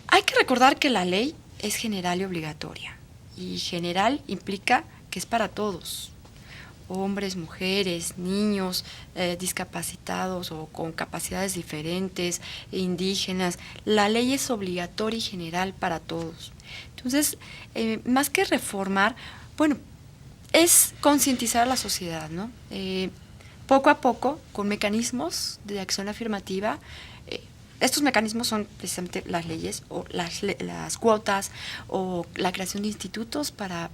hay que recordar que la ley es general y obligatoria. Y general implica que es para todos. Hombres, mujeres, niños, discapacitados o con capacidades diferentes, indígenas. La ley es obligatoria y general para todos. Entonces, más que reformar, bueno, es concientizar a la sociedad, ¿no? Poco a poco, con mecanismos de acción afirmativa. Estos mecanismos son precisamente las leyes o las cuotas o la creación de institutos para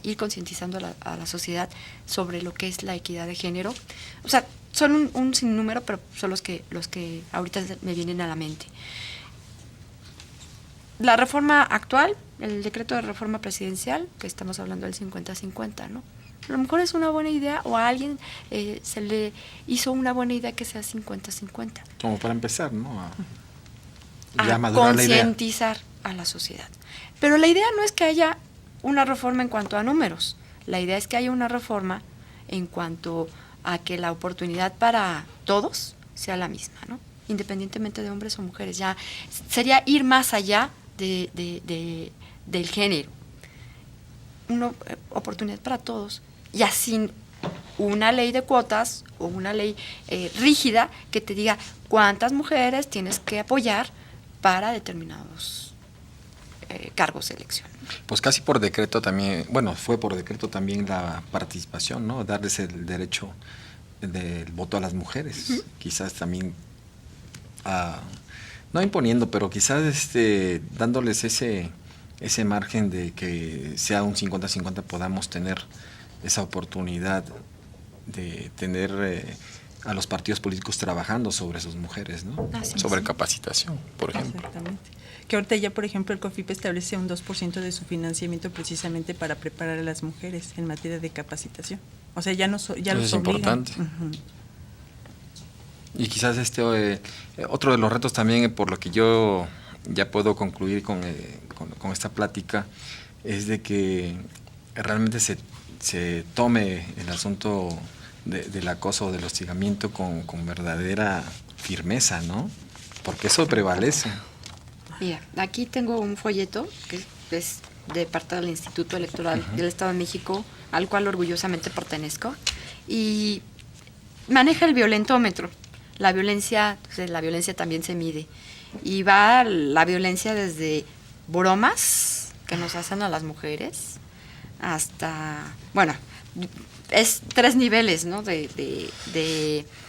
ir concientizando a la sociedad sobre lo que es la equidad de género. O sea, son un sinnúmero, pero son los que ahorita me vienen a la mente. La reforma actual, el decreto de reforma presidencial, que estamos hablando del 50-50, ¿no? A lo mejor es una buena idea o a alguien se le hizo una buena idea que sea 50-50. Como para empezar, ¿no? A concientizar a la sociedad. Pero la idea no es que haya una reforma en cuanto a números. La idea es que haya una reforma en cuanto a que la oportunidad para todos sea la misma, ¿no? Independientemente de hombres o mujeres. Ya sería ir más allá del género. Una oportunidad para todos. Y así una ley de cuotas o una ley rígida que te diga cuántas mujeres tienes que apoyar para determinados cargos de elección. Pues casi por decreto también, bueno, fue por decreto también la participación, ¿no? Darles el derecho del voto a las mujeres. Uh-huh. Quizás también, no imponiendo, pero quizás dándoles ese margen de que sea un 50-50 podamos tener esa oportunidad de tener a los partidos políticos trabajando sobre sus mujeres, ¿no? Sobre capacitación, por ejemplo. Exactamente. Que ahorita ya, por ejemplo, el COFIP establece un 2% de su financiamiento precisamente para preparar a las mujeres en materia de capacitación. O sea, ya los obligan. Es importante. Uh-huh. Y quizás otro de los retos también, por lo que yo ya puedo concluir con esta plática, es de que realmente se tome el asunto del acoso o del hostigamiento con verdadera firmeza, ¿no? Porque eso prevalece. Mira, aquí tengo un folleto que es de parte del Instituto Electoral uh-huh. del Estado de México, al cual orgullosamente pertenezco, y maneja el violentómetro. La violencia también se mide. Y va la violencia desde bromas que nos hacen a las mujeres hasta, bueno, es 3 niveles, ¿no? de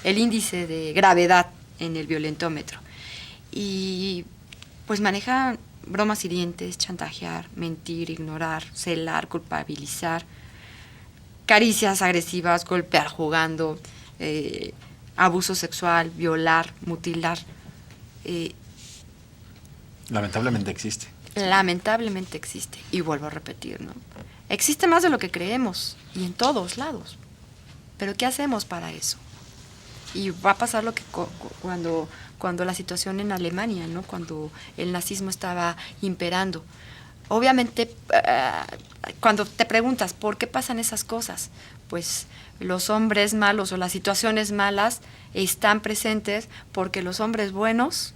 el índice de gravedad en el violentómetro. Y pues maneja bromas hirientes, chantajear, mentir, ignorar, celar, culpabilizar, caricias agresivas, golpear jugando, abuso sexual, violar, mutilar. Lamentablemente existe. Lamentablemente existe. Y vuelvo a repetir, ¿no? Existe más de lo que creemos y en todos lados. Pero ¿qué hacemos para eso? Y va a pasar lo que cuando la situación en Alemania, ¿no? Cuando el nazismo estaba imperando. Obviamente, cuando te preguntas por qué pasan esas cosas, pues los hombres malos o las situaciones malas están presentes porque los hombres buenos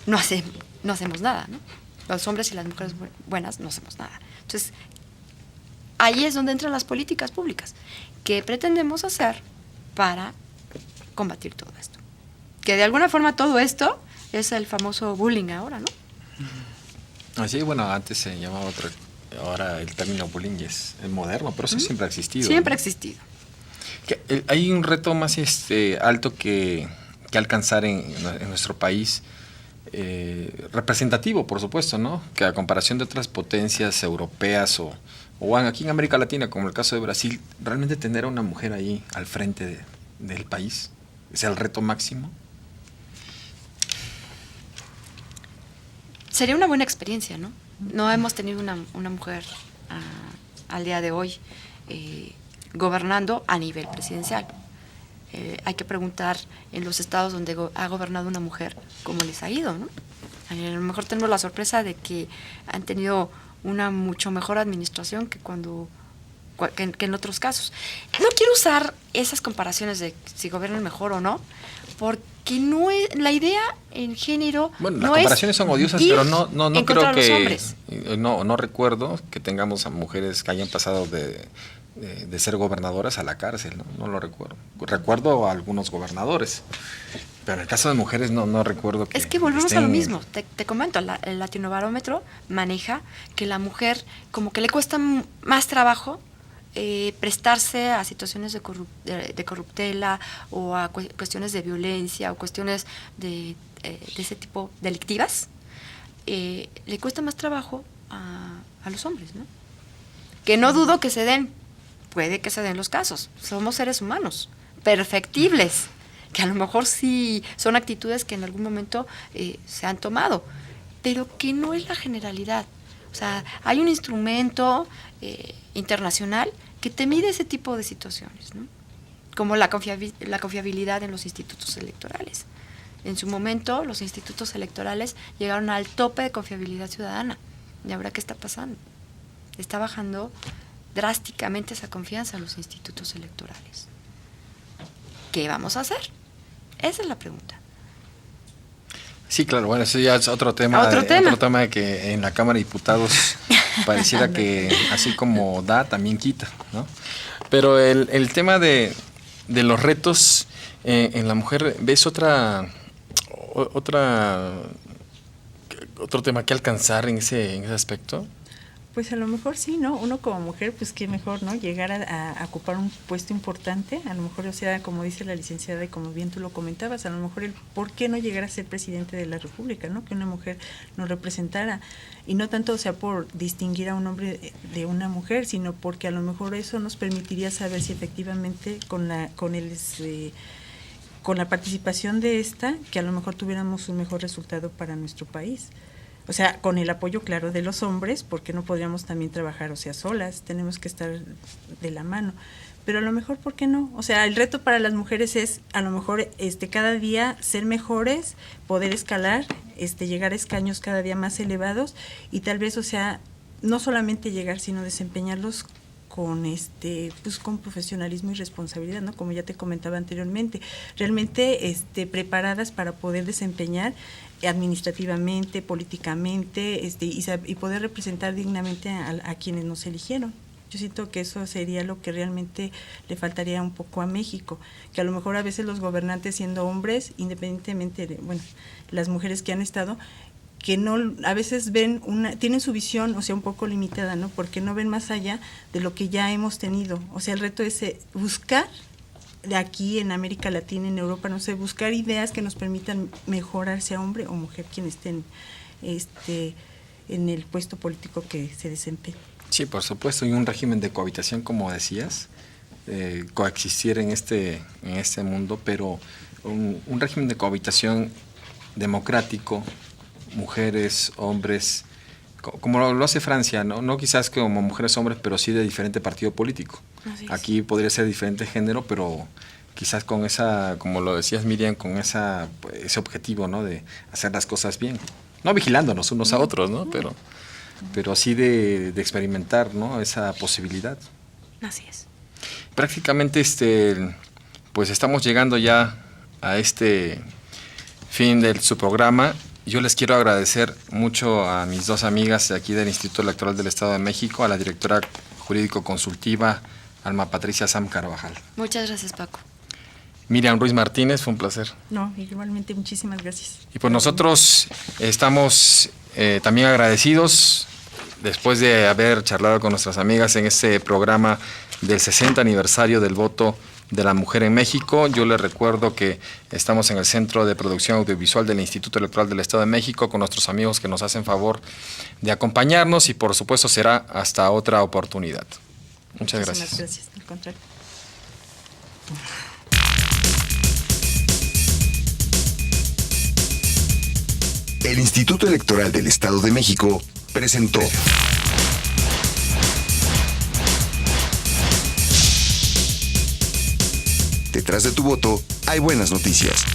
no hacemos nada, ¿no? Los hombres y las mujeres buenas no hacemos nada. Entonces, ahí es donde entran las políticas públicas. ¿Qué pretendemos hacer para combatir todo esto? Que de alguna forma todo esto es el famoso bullying ahora, ¿no? Así, bueno, antes se llamaba otro, ahora el término bullying es moderno, pero eso siempre ha existido. Siempre ¿no? ha existido. Hay un reto más alto que alcanzar en nuestro país, representativo, por supuesto, ¿no? Que a comparación de otras potencias europeas o aquí en América Latina, como el caso de Brasil, realmente tener a una mujer ahí al frente del país, ¿es el reto máximo? Sería una buena experiencia, ¿no? No hemos tenido una mujer al día de hoy gobernando a nivel presidencial. Hay que preguntar en los estados donde ha gobernado una mujer cómo les ha ido, ¿no? A lo mejor tenemos la sorpresa de que han tenido una mucho mejor administración que en otros casos. No quiero usar esas comparaciones de si gobiernan mejor o no, porque no es, la idea en género. Bueno, no las comparaciones son odiosas, pero no creo que no recuerdo que tengamos a mujeres que hayan pasado de ser gobernadoras a la cárcel, no lo recuerdo. Recuerdo a algunos gobernadores, pero en el caso de mujeres no recuerdo que... Es que volvemos a lo mismo, te comento, el Latinobarómetro maneja que la mujer como que le cuesta más trabajo prestarse a situaciones de corruptela o a cuestiones de violencia o cuestiones de ese tipo delictivas, le cuesta más trabajo a los hombres, ¿no? Que no dudo que se den, puede que se den los casos, somos seres humanos, perfectibles, que a lo mejor sí son actitudes que en algún momento se han tomado, pero que no es la generalidad. O sea, hay un instrumento internacional que te mide ese tipo de situaciones, ¿no? Como la confiabilidad en los institutos electorales. En su momento, los institutos electorales llegaron al tope de confiabilidad ciudadana. ¿Y ahora qué está pasando? Está bajando drásticamente esa confianza en los institutos electorales. ¿Qué vamos a hacer? Esa es la pregunta. Sí, claro, bueno, eso ya es otro tema. Otro tema que en la Cámara de Diputados pareciera que así como da, también quita, ¿no? Pero el tema de los retos en la mujer, ¿ves otro tema que alcanzar en ese aspecto? Pues a lo mejor sí, ¿no? Uno como mujer, pues qué mejor, ¿no? Llegar a ocupar un puesto importante, a lo mejor, o sea, como dice la licenciada y como bien tú lo comentabas, a lo mejor ¿por qué no llegar a ser presidente de la República, ¿no? Que una mujer nos representara, y no tanto, o sea, por distinguir a un hombre de una mujer, sino porque a lo mejor eso nos permitiría saber si efectivamente con la participación de esta, que a lo mejor tuviéramos un mejor resultado para nuestro país. O sea, con el apoyo, claro, de los hombres, porque no podríamos también trabajar, o sea, solas, tenemos que estar de la mano. Pero a lo mejor, ¿por qué no? O sea, el reto para las mujeres es, a lo mejor, cada día ser mejores, poder escalar, llegar a escaños cada día más elevados, y tal vez, o sea, no solamente llegar, sino desempeñarlos con pues con profesionalismo y responsabilidad, ¿no? Como ya te comentaba anteriormente, realmente preparadas para poder desempeñar administrativamente, políticamente, y poder representar dignamente a quienes nos eligieron. Yo siento que eso sería lo que realmente le faltaría un poco a México, que a lo mejor a veces los gobernantes, siendo hombres, independientemente de, bueno, las mujeres que han estado, que no, a veces tienen su visión, o sea, un poco limitada, ¿no? Porque no ven más allá de lo que ya hemos tenido. O sea, el reto es buscar de aquí en América Latina, en Europa, no sé, buscar ideas que nos permitan mejorar, sea hombre o mujer, quien estén en el puesto político que se desempeñe. Sí, por supuesto, y un régimen de cohabitación, como decías, coexistir en este mundo, pero un régimen de cohabitación democrático, mujeres, hombres, como lo hace Francia, no quizás como mujeres, hombres, pero sí de diferente partido político. Aquí podría ser diferente género, pero quizás con esa, como lo decías Miriam, con ese objetivo, ¿no? De hacer las cosas bien, no vigilándonos unos a otros, ¿no? Pero sí de experimentar, ¿no? Esa posibilidad. Así es. Prácticamente pues estamos llegando ya a este fin de su programa. Yo les quiero agradecer mucho a mis dos amigas de aquí del Instituto Electoral del Estado de México, a la directora jurídico-consultiva Alma Patricia Sam Carvajal. Muchas gracias, Paco. Miriam Ruiz Martínez, fue un placer. No, igualmente, muchísimas gracias. Y pues nosotros estamos también agradecidos después de haber charlado con nuestras amigas en este programa del 60 aniversario del voto de la mujer en México. Yo les recuerdo que estamos en el Centro de Producción Audiovisual del Instituto Electoral del Estado de México con nuestros amigos que nos hacen favor de acompañarnos y por supuesto será hasta otra oportunidad. Muchas gracias. Muchas gracias, al contrario. El Instituto Electoral del Estado de México presentó Detrás de tu voto hay buenas noticias.